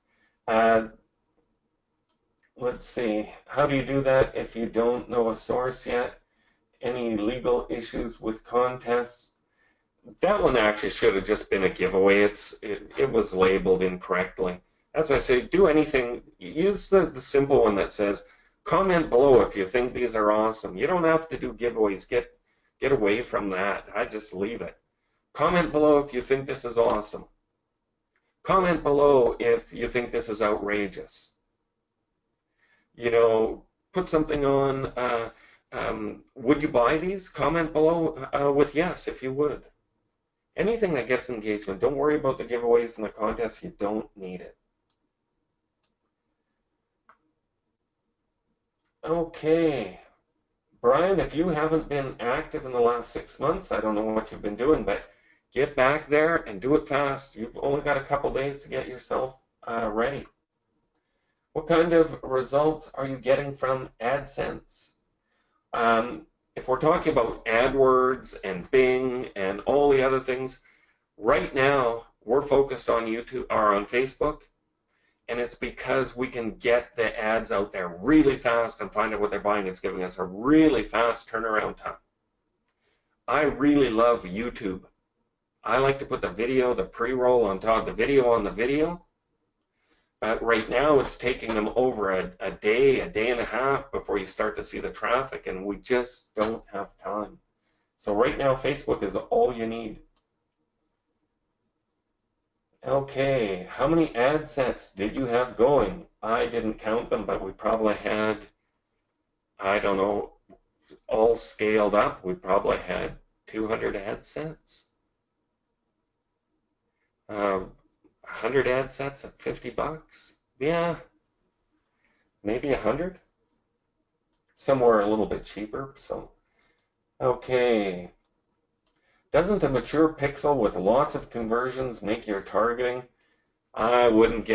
Let's see, how do you do that if you don't know a source yet? Any legal issues with contests? That one actually should have just been a giveaway. It was labeled incorrectly. That's why I say do anything. Use the simple one that says comment below if you think these are awesome. You don't have to do giveaways. Get away from that. I just leave it. Comment below if you think this is awesome. Comment below if you think this is outrageous. Put something on, would you buy these? Comment below with yes if you would. Anything that gets engagement. Don't worry about the giveaways and the contests. You don't need it. Okay. Brian, if you haven't been active in the last 6 months, I don't know what you've been doing, but get back there and do it fast. You've only got a couple days to get yourself ready. What kind of results are you getting from AdSense? If we're talking about AdWords and Bing and all the other things, right now we're focused on YouTube or on Facebook, and it's because we can get the ads out there really fast and find out what they're buying. It's giving us a really fast turnaround time. I really love YouTube. I like to put the video, the pre-roll on top, the video on the video. But right now it's taking them over a day and a half before you start to see the traffic, and we just don't have time. So right now Facebook is all you need. Okay, how many ad sets did you have going? I didn't count them, but we probably had, I don't know, all scaled up, we probably had 200 ad sets. 100 ad sets at $50? Yeah, maybe 100? Somewhere a little bit cheaper. So, okay. Doesn't a mature pixel with lots of conversions make your targeting? I wouldn't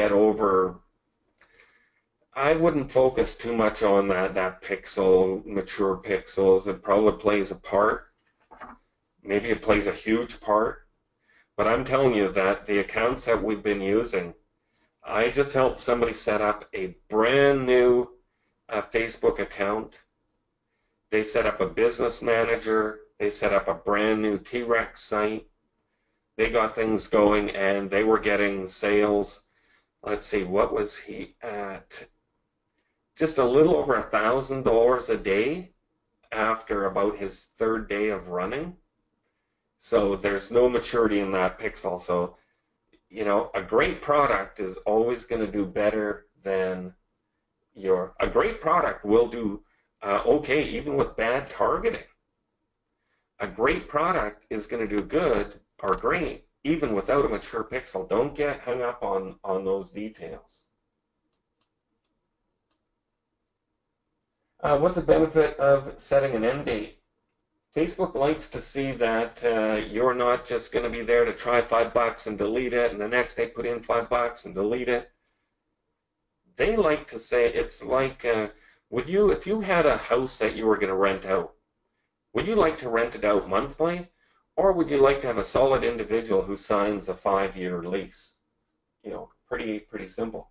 focus too much on that pixel, mature pixels. It probably plays a part. Maybe it plays a huge part. But I'm telling you that the accounts that we've been using, I just helped somebody set up a brand new a Facebook account. They set up a business manager. They set up a brand new T-Rex site. They got things going and they were getting sales. Let's see, what was he at? Just a little over $1,000 a day after about his third day of running. So there's no maturity in that pixel. So, a great product is always going to do better than a great product will do okay even with bad targeting. A great product is going to do good or great even without a mature pixel. Don't get hung up on those details. What's the benefit of setting an end date? Facebook likes to see that you're not just going to be there to try $5 and delete it, and the next day put in $5 and delete it. They like to say it's like, if you had a house that you were going to rent out, would you like to rent it out monthly, or would you like to have a solid individual who signs a 5-year lease? Pretty simple.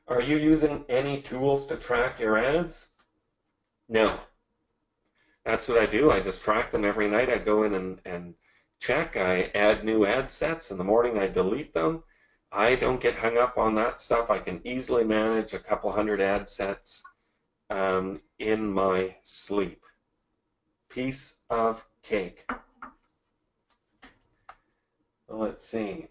Are you using any tools to track your ads? No. That's what I do. I just track them every night. I go in and check. I add new ad sets. In the morning, I delete them. I don't get hung up on that stuff. I can easily manage a couple hundred ad sets in my sleep. Piece of cake. Let's see.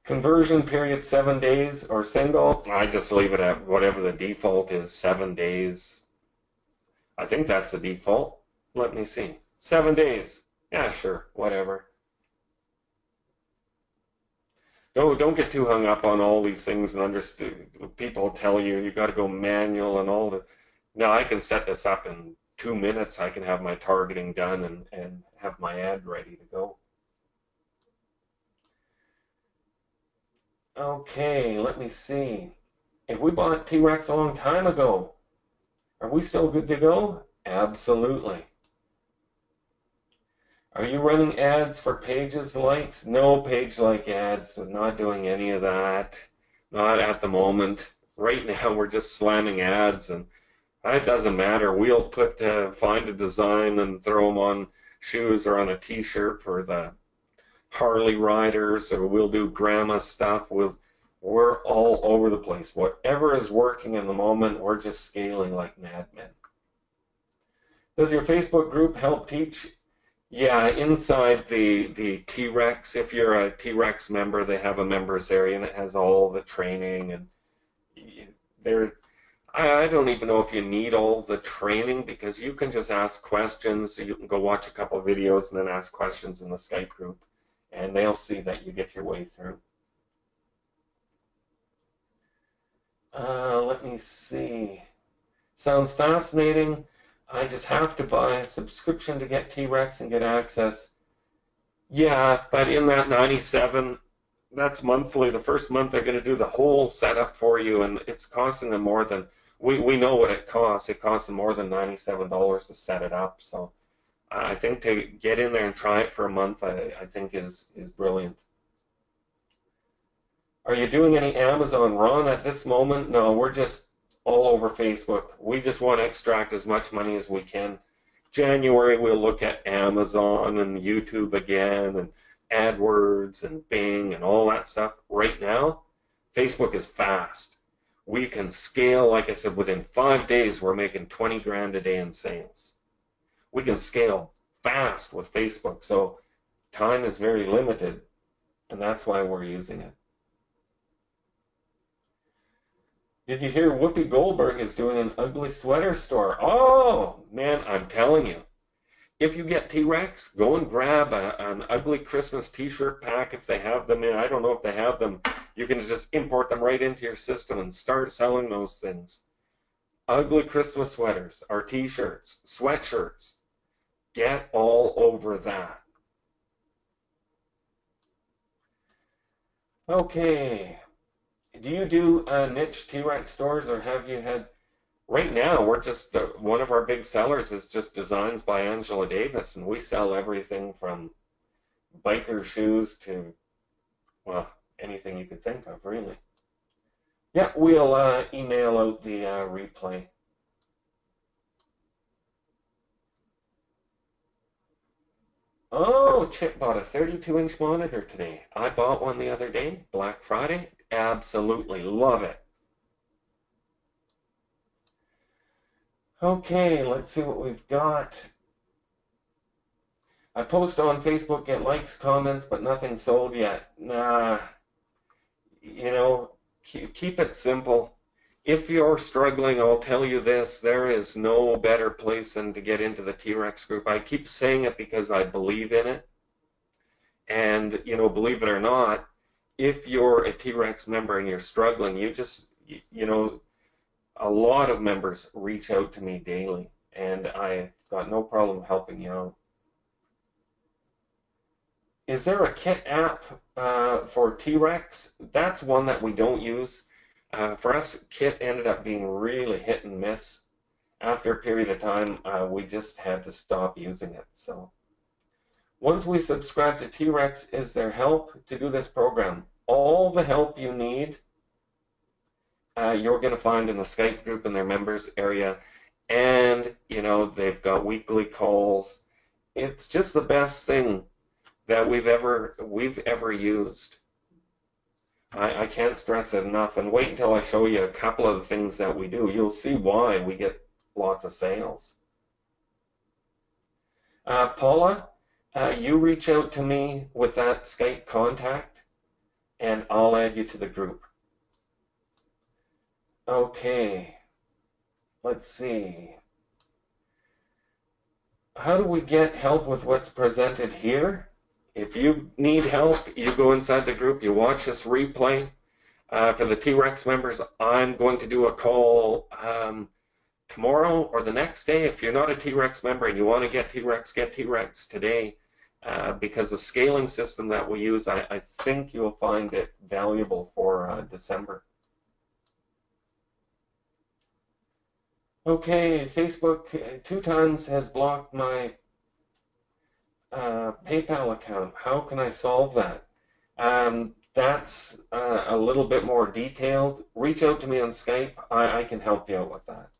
Conversion period 7 days or single. I just leave it at whatever the default is, 7 days. I think that's the default. Let me see. 7 days. Yeah, sure, whatever. Don't get too hung up on all these things and understand. People tell you got to go manual and all the. No, I can set this up in 2 minutes. I can have my targeting done and have my ad ready to go. Okay, let me see. If we bought T-Rex a long time ago, are we still good to go? Absolutely. Are you running ads for pages likes? No page like ads. So not doing any of that. Not at the moment. Right now we're just slamming ads, and it doesn't matter. We'll find a design and throw them on shoes or on a t-shirt for the Harley riders, or we'll do grandma stuff. We're all over the place. Whatever is working in the moment, we're just scaling like madmen. Does your Facebook group help teach? Yeah, inside the T-Rex, if you're a T-Rex member, they have a members area and it has all the training, and I don't even know if you need all the training, because you can just ask questions. So you can go watch a couple of videos and then ask questions in the Skype group, and they'll see that you get your way through. Let me see. Sounds fascinating. I just have to buy a subscription to get T-Rex and get access. Yeah, but in that 97, that's monthly. The first month they're going to do the whole setup for you, and it's costing them more than, we know what it costs. It costs them more than $97 to set it up. So I think to get in there and try it for a month, I think is brilliant. Are you doing any Amazon run at this moment? No, we're just all over Facebook. We just want to extract as much money as we can. January, we'll look at Amazon and YouTube again, and AdWords and Bing and all that stuff. Right now, Facebook is fast. We can scale, like I said, within 5 days, we're making 20 grand a day in sales. We can scale fast with Facebook, so time is very limited, and that's why we're using it. Did you hear Whoopi Goldberg is doing an ugly sweater store? Oh, man, I'm telling you. If you get T-Rex, go and grab an ugly Christmas t-shirt pack if they have them in. I don't know if they have them. You can just import them right into your system and start selling those things. Ugly Christmas sweaters or t-shirts, sweatshirts. Get all over that. Okay. Do you do niche T-Rex stores, or have you had? Right now, we're just one of our big sellers is just designs by Angela Davis, and we sell everything from biker shoes to, well, anything you could think of, really. Yeah, we'll email out the replay. Oh, Chip bought a 32-inch monitor today. I bought one the other day, Black Friday. Absolutely love it. Okay, let's see what we've got. I post on Facebook, get likes, comments, but nothing sold yet. Nah, you know, keep it simple. If you're struggling, I'll tell you this, there is no better place than to get into the T-Rex group. I keep saying it because I believe in it. And, believe it or not, if you're a T-Rex member and you're struggling, a lot of members reach out to me daily, and I've got no problem helping you out. Is there a kit app for T-Rex? That's one that we don't use. For us, kit ended up being really hit and miss. After a period of time, we just had to stop using it. So once we subscribe to T-Rex, is there help to do this program? All the help you need, you're going to find in the Skype group in their members area. And, they've got weekly calls. It's just the best thing that we've ever used. I can't stress it enough. And wait until I show you a couple of the things that we do. You'll see why we get lots of sales. Paula, you reach out to me with that Skype contact, and I'll add you to the group. Okay, let's see. How do we get help with what's presented here? If you need help, you go inside the group, you watch this replay. For the T-Rex members, I'm going to do a call tomorrow or the next day. If you're not a T-Rex member and you want to get T-Rex today, because the scaling system that we use, I think you'll find it valuable for December. Okay, Facebook 2 times has blocked my PayPal account. How can I solve that? That's a little bit more detailed. Reach out to me on Skype. I can help you out with that.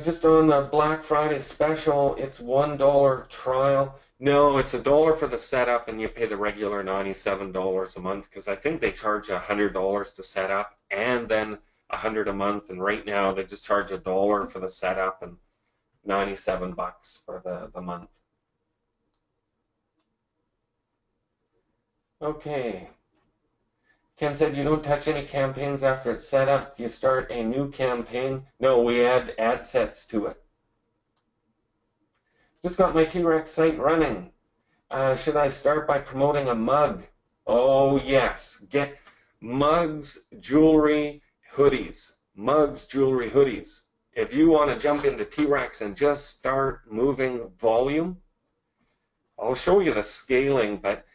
Just on the Black Friday special, it's $1 trial. No, it's $1 for the setup, and you pay the regular $97 a month, because I think they charge $100 to set up and then $100 a month. And right now they just charge $1 for the setup and $97 for the month. Okay. Ken said you don't touch any campaigns after it's set up. You start a new campaign. No, we add ad sets to it. Just got my T-Rex site running. Should I start by promoting a mug? Oh, yes. Get mugs, jewelry, hoodies. Mugs, jewelry, hoodies. If you want to jump into T-Rex and just start moving volume, I'll show you the scaling, but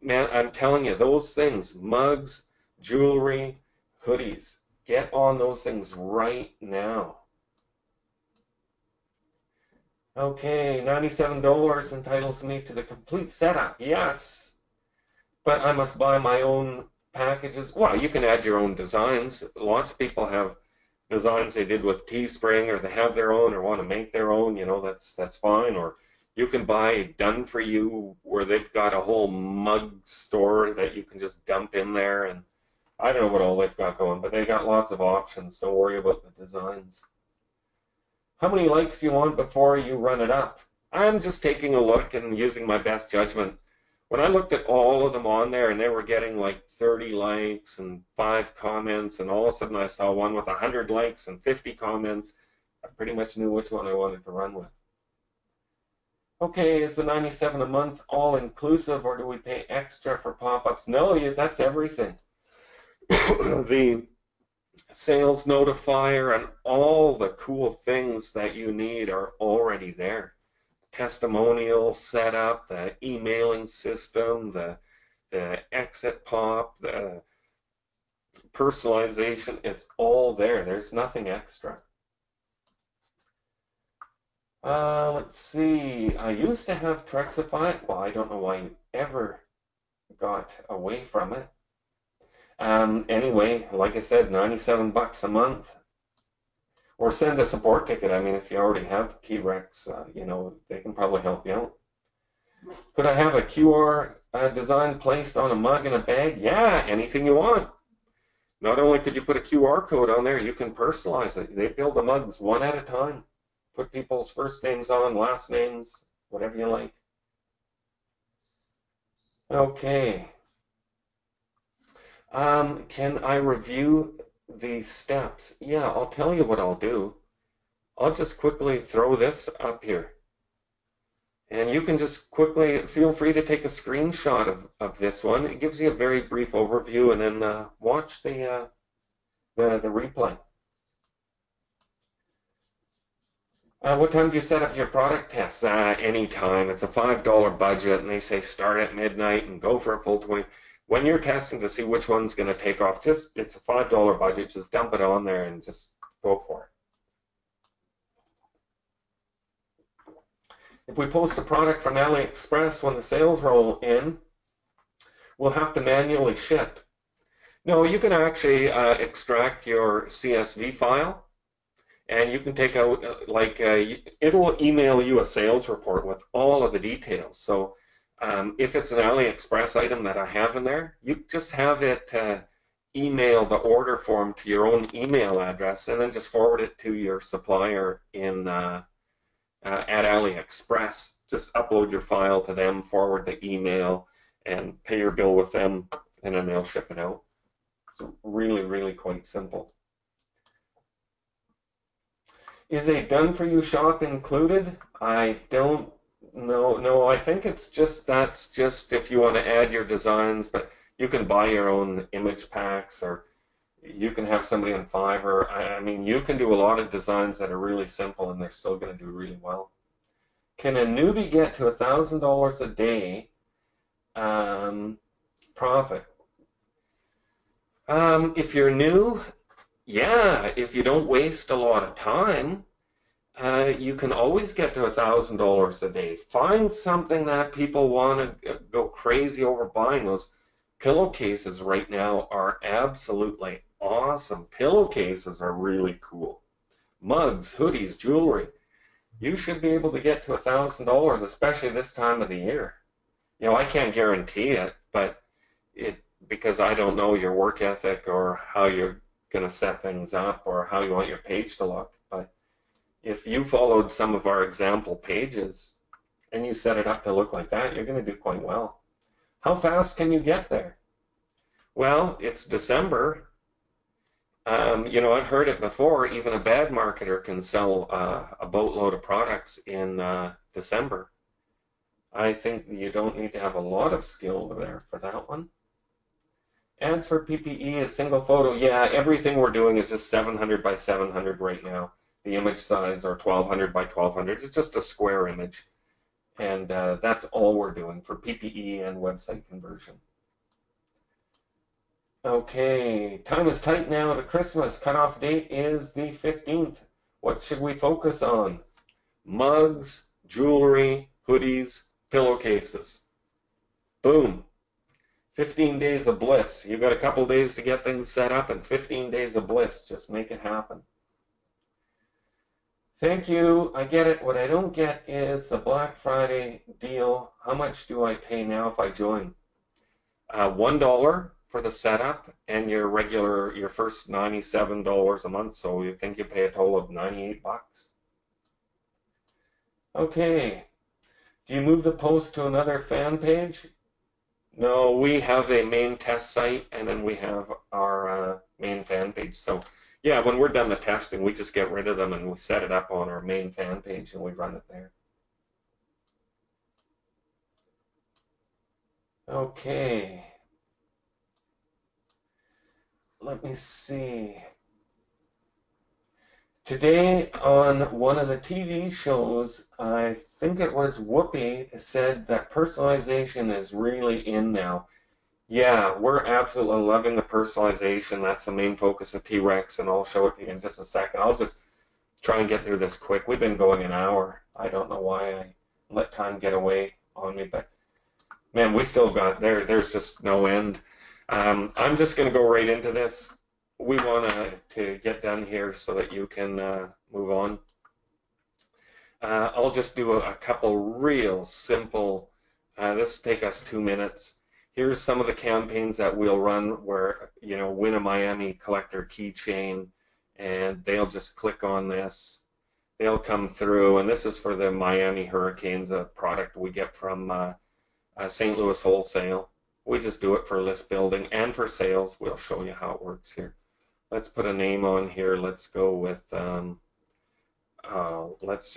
man, I'm telling you, those things, mugs, jewelry, hoodies, get on those things right now. Okay, $97 entitles me to the complete setup. Yes, but I must buy my own packages. Well, you can add your own designs. Lots of people have designs they did with Teespring, or they have their own or want to make their own. That's fine. Or you can buy done for you, where they've got a whole mug store that you can just dump in there. And I don't know what all they've got going, but they got lots of options. Don't worry about the designs. How many likes do you want before you run it up? I'm just taking a look and using my best judgment. When I looked at all of them on there and they were getting like 30 likes and 5 comments, and all of a sudden I saw one with 100 likes and 50 comments, I pretty much knew which one I wanted to run with. Okay, is the $97 a month all inclusive, or do we pay extra for pop-ups? No, that's everything. The sales notifier and all the cool things that you need are already there. Testimonial setup, the emailing system, the exit pop, the personalization, it's all there. There's nothing extra. Let's see. I used to have T-REXify. Well, I don't know why you ever got away from it. Anyway, like I said, 97 bucks a month. Or send a support ticket. I mean, if you already have T-Rex, they can probably help you out. Could I have a QR design placed on a mug and a bag? Yeah, anything you want. Not only could you put a QR code on there, you can personalize it. They build the mugs one at a time. Put people's first names on, last names, whatever you like. Okay. Can I review the steps? Yeah, I'll tell you what I'll do. I'll just quickly throw this up here. And you can just quickly, feel free to take a screenshot of this one. It gives you a very brief overview, and then watch the replay. What time do you set up your product tests? Anytime. It's a $5 budget, and they say start at midnight and go for a full 20. When you're testing to see which one's going to take off, it's a $5 budget. Just dump it on there and just go for it. If we post a product from AliExpress, when the sales roll in, we'll have to manually ship. No, you can actually extract your CSV file, and you can take out, it'll email you a sales report with all of the details. So if it's an AliExpress item that I have in there, you just have it email the order form to your own email address, and then just forward it to your supplier at AliExpress. Just upload your file to them, forward the email, and pay your bill with them, and then they'll ship it out. So really, really quite simple. Is a done-for-you shop included? I don't know. No, I think that's just if you want to add your designs, but you can buy your own image packs, or you can have somebody on Fiverr. I mean, you can do a lot of designs that are really simple, and they're still going to do really well. Can a newbie get to $1,000 a day profit? If you're new, yeah. If you don't waste a lot of time, you can always get to $1,000 a day. Find something that people want to go crazy over buying. Those pillowcases right now are absolutely awesome. Pillowcases are really cool. Mugs, hoodies, jewelry. You should be able to get to $1,000, especially this time of the year. I can't guarantee it, but because I don't know your work ethic or how you're going to set things up or how you want your page to look. But if you followed some of our example pages and you set it up to look like that, you're going to do quite well. How fast can you get there? Well, it's December. I've heard it before. Even a bad marketer can sell a boatload of products in December. I think you don't need to have a lot of skill there for that one. Ads for PPE, a single photo. Yeah, everything we're doing is just 700 by 700 right now. The image size are 1200 by 1200. It's just a square image. And that's all we're doing for PPE and website conversion. Okay, time is tight now to Christmas. Cutoff date is the 15th. What should we focus on? Mugs, jewelry, hoodies, pillowcases. Boom. 15 days of bliss. You've got a couple days to get things set up, and 15 days of bliss. Just make it happen. Thank you. I get it. What I don't get is the Black Friday deal. How much do I pay now if I join? $1 for the setup and your first $97 a month. So you think you pay a total of 98 bucks. Okay. Do you move the post to another fan page? No, we have a main test site, and then we have our main fan page. So yeah, when we're done the testing, we just get rid of them and we set it up on our main fan page and we run it there. Okay. Let me see. Today on one of the TV shows, I think it was Whoopi, said that personalization is really in now. Yeah, we're absolutely loving the personalization. That's the main focus of T-Rex, and I'll show it to you in just a second. I'll just try and get through this quick. We've been going an hour. I don't know why I let time get away on me, but man, we still got there's just no end. I'm just going to go right into this. We want to get done here so that you can move on. I'll just do a couple real simple, this will take us 2 minutes. Here's some of the campaigns that we'll run where, win a Miami collector keychain, and they'll just click on this. They'll come through, and this is for the Miami Hurricanes, a product we get from St. Louis Wholesale. We just do it for list building and for sales. We'll show you how it works here. Let's put a name on here. Let's go with, let's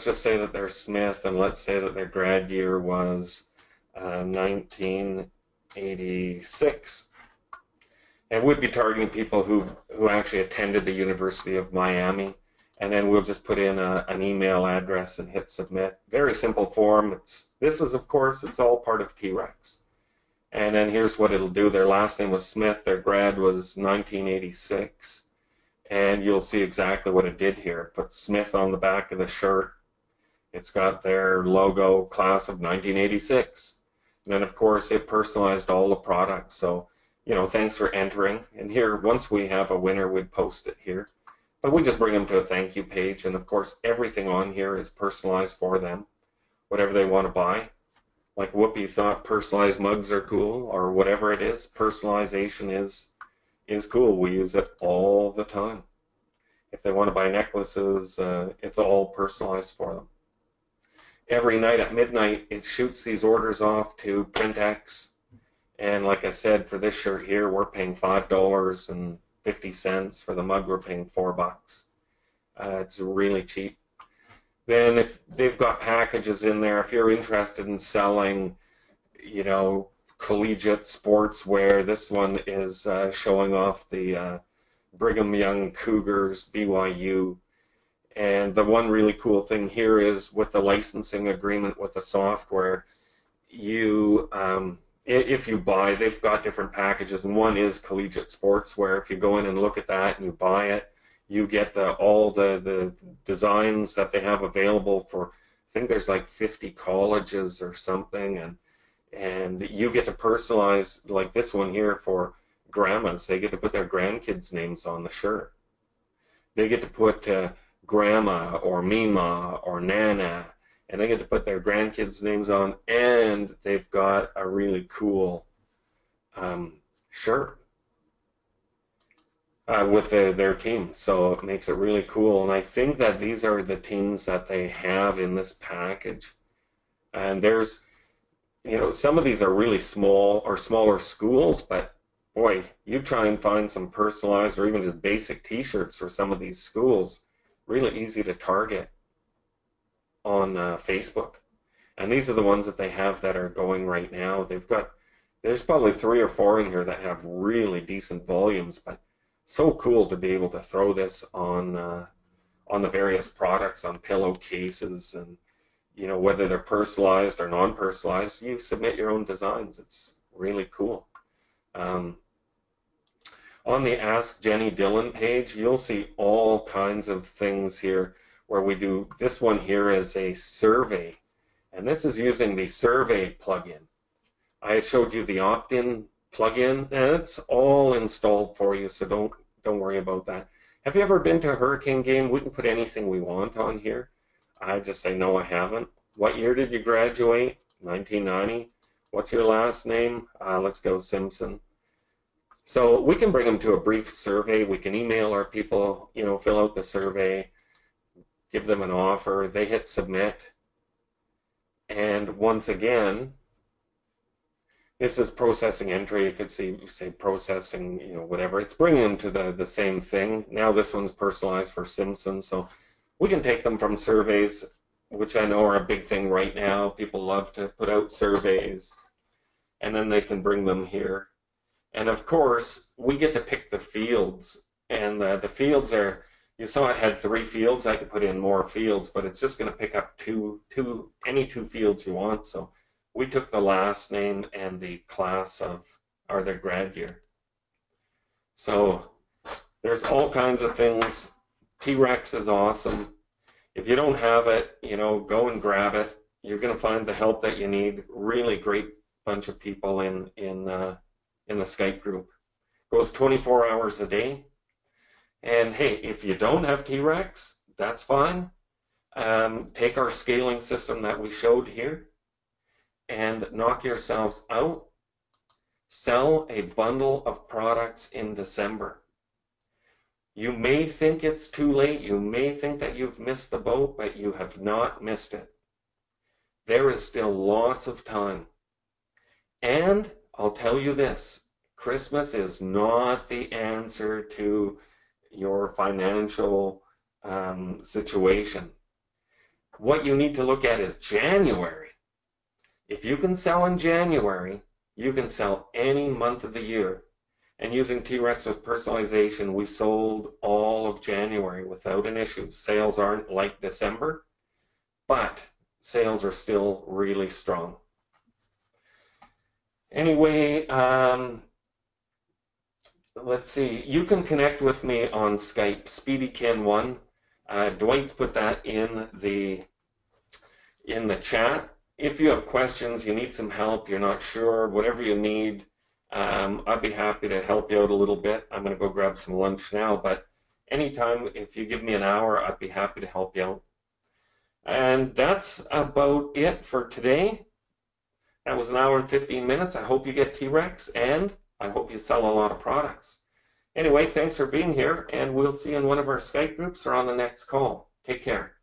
just say that they're Smith, and let's say that their grad year was 1986. And we'd be targeting people who actually attended the University of Miami. And then we'll just put in an email address and hit submit. Very simple form. This is, of course, it's all part of T-Rex. And then here's what it'll do. Their last name was Smith. Their grad was 1986. And you'll see exactly what it did here. It put Smith on the back of the shirt. It's got their logo, class of 1986. And then, of course, it personalized all the products. So, thanks for entering. And here, once we have a winner, we'd post it here. But we just bring them to a thank you page. And, of course, everything on here is personalized for them. Whatever they want to buy. Like Whoopi thought personalized mugs are cool, or whatever it is. Personalization is cool. We use it all the time. If they want to buy necklaces, it's all personalized for them. Every night at midnight, it shoots these orders off to Printex. And like I said, for this shirt here, we're paying $5.50. For the mug, we're paying $4. It's really cheap. Then if they've got packages in there, if you're interested in selling, collegiate sportswear, this one is showing off the Brigham Young Cougars, BYU. And the one really cool thing here is with the licensing agreement with the software, if you buy, they've got different packages, and one is collegiate sportswear. If you go in and look at that and you buy it, you get all the designs that they have available for, I think there's like 50 colleges or something, and you get to personalize, like this one here for grandmas. They get to put their grandkids' names on the shirt. They get to put Grandma or Mima or Nana, and they get to put their grandkids' names on, and they've got a really cool shirt with their team. So it makes it really cool. And I think that these are the teams that they have in this package. And there's, some of these are really small or smaller schools, but boy, you try and find some personalized or even just basic t-shirts for some of these schools. Really easy to target on Facebook. And these are the ones that they have that are going right now. There's probably 3 or 4 in here that have really decent volumes, but so cool to be able to throw this on the various products, on pillowcases, and whether they're personalized or non-personalized, you submit your own designs. It's really cool. On the Ask Jenny Dillon page, you'll see all kinds of things here where we do. This one here is a survey, and this is using the survey plugin. I had showed you the opt-in plugin, and it's all installed for you, so don't worry about that. Have you ever been to a Hurricane game? We can put anything we want on here. I just say no, I haven't. What year did you graduate? 1990. What's your last name? Let's go Simpson. So we can bring them to a brief survey. We can email our people, fill out the survey, give them an offer. They hit submit. And once again, this is processing entry. You could say processing, whatever. It's bringing them to the same thing. Now this one's personalized for Simpson. So we can take them from surveys, which I know are a big thing right now. People love to put out surveys. And then they can bring them here. And of course, we get to pick the fields, and the fields are, you saw it had 3 fields. I could put in more fields, but it's just going to pick up any two fields you want. So we took the last name and the class or their grad year. So there's all kinds of things. T-Rex is awesome. If you don't have it, go and grab it. You're going to find the help that you need. Really great bunch of people in the Skype group. Goes 24 hours a day. And hey, if you don't have T-Rex, that's fine. Take our scaling system that we showed here and knock yourselves out. Sell a bundle of products in December. You may think it's too late. You may think that you've missed the boat, but you have not missed it. There is still lots of time. And I'll tell you this, Christmas is not the answer to your financial situation. What you need to look at is January. If you can sell in January, you can sell any month of the year. And using T-Rex with personalization, we sold all of January without an issue. Sales aren't like December, but sales are still really strong. Anyway, let's see. You can connect with me on Skype, SpeedyKen1. Dwight's put that in the chat. If you have questions, you need some help, you're not sure, whatever you need, I'd be happy to help you out a little bit. I'm going to go grab some lunch now, but anytime, if you give me an hour, I'd be happy to help you out. And that's about it for today. That was an hour and 15 minutes. I hope you get T-Rex, and I hope you sell a lot of products. Anyway, thanks for being here, and we'll see you in one of our Skype groups or on the next call. Take care.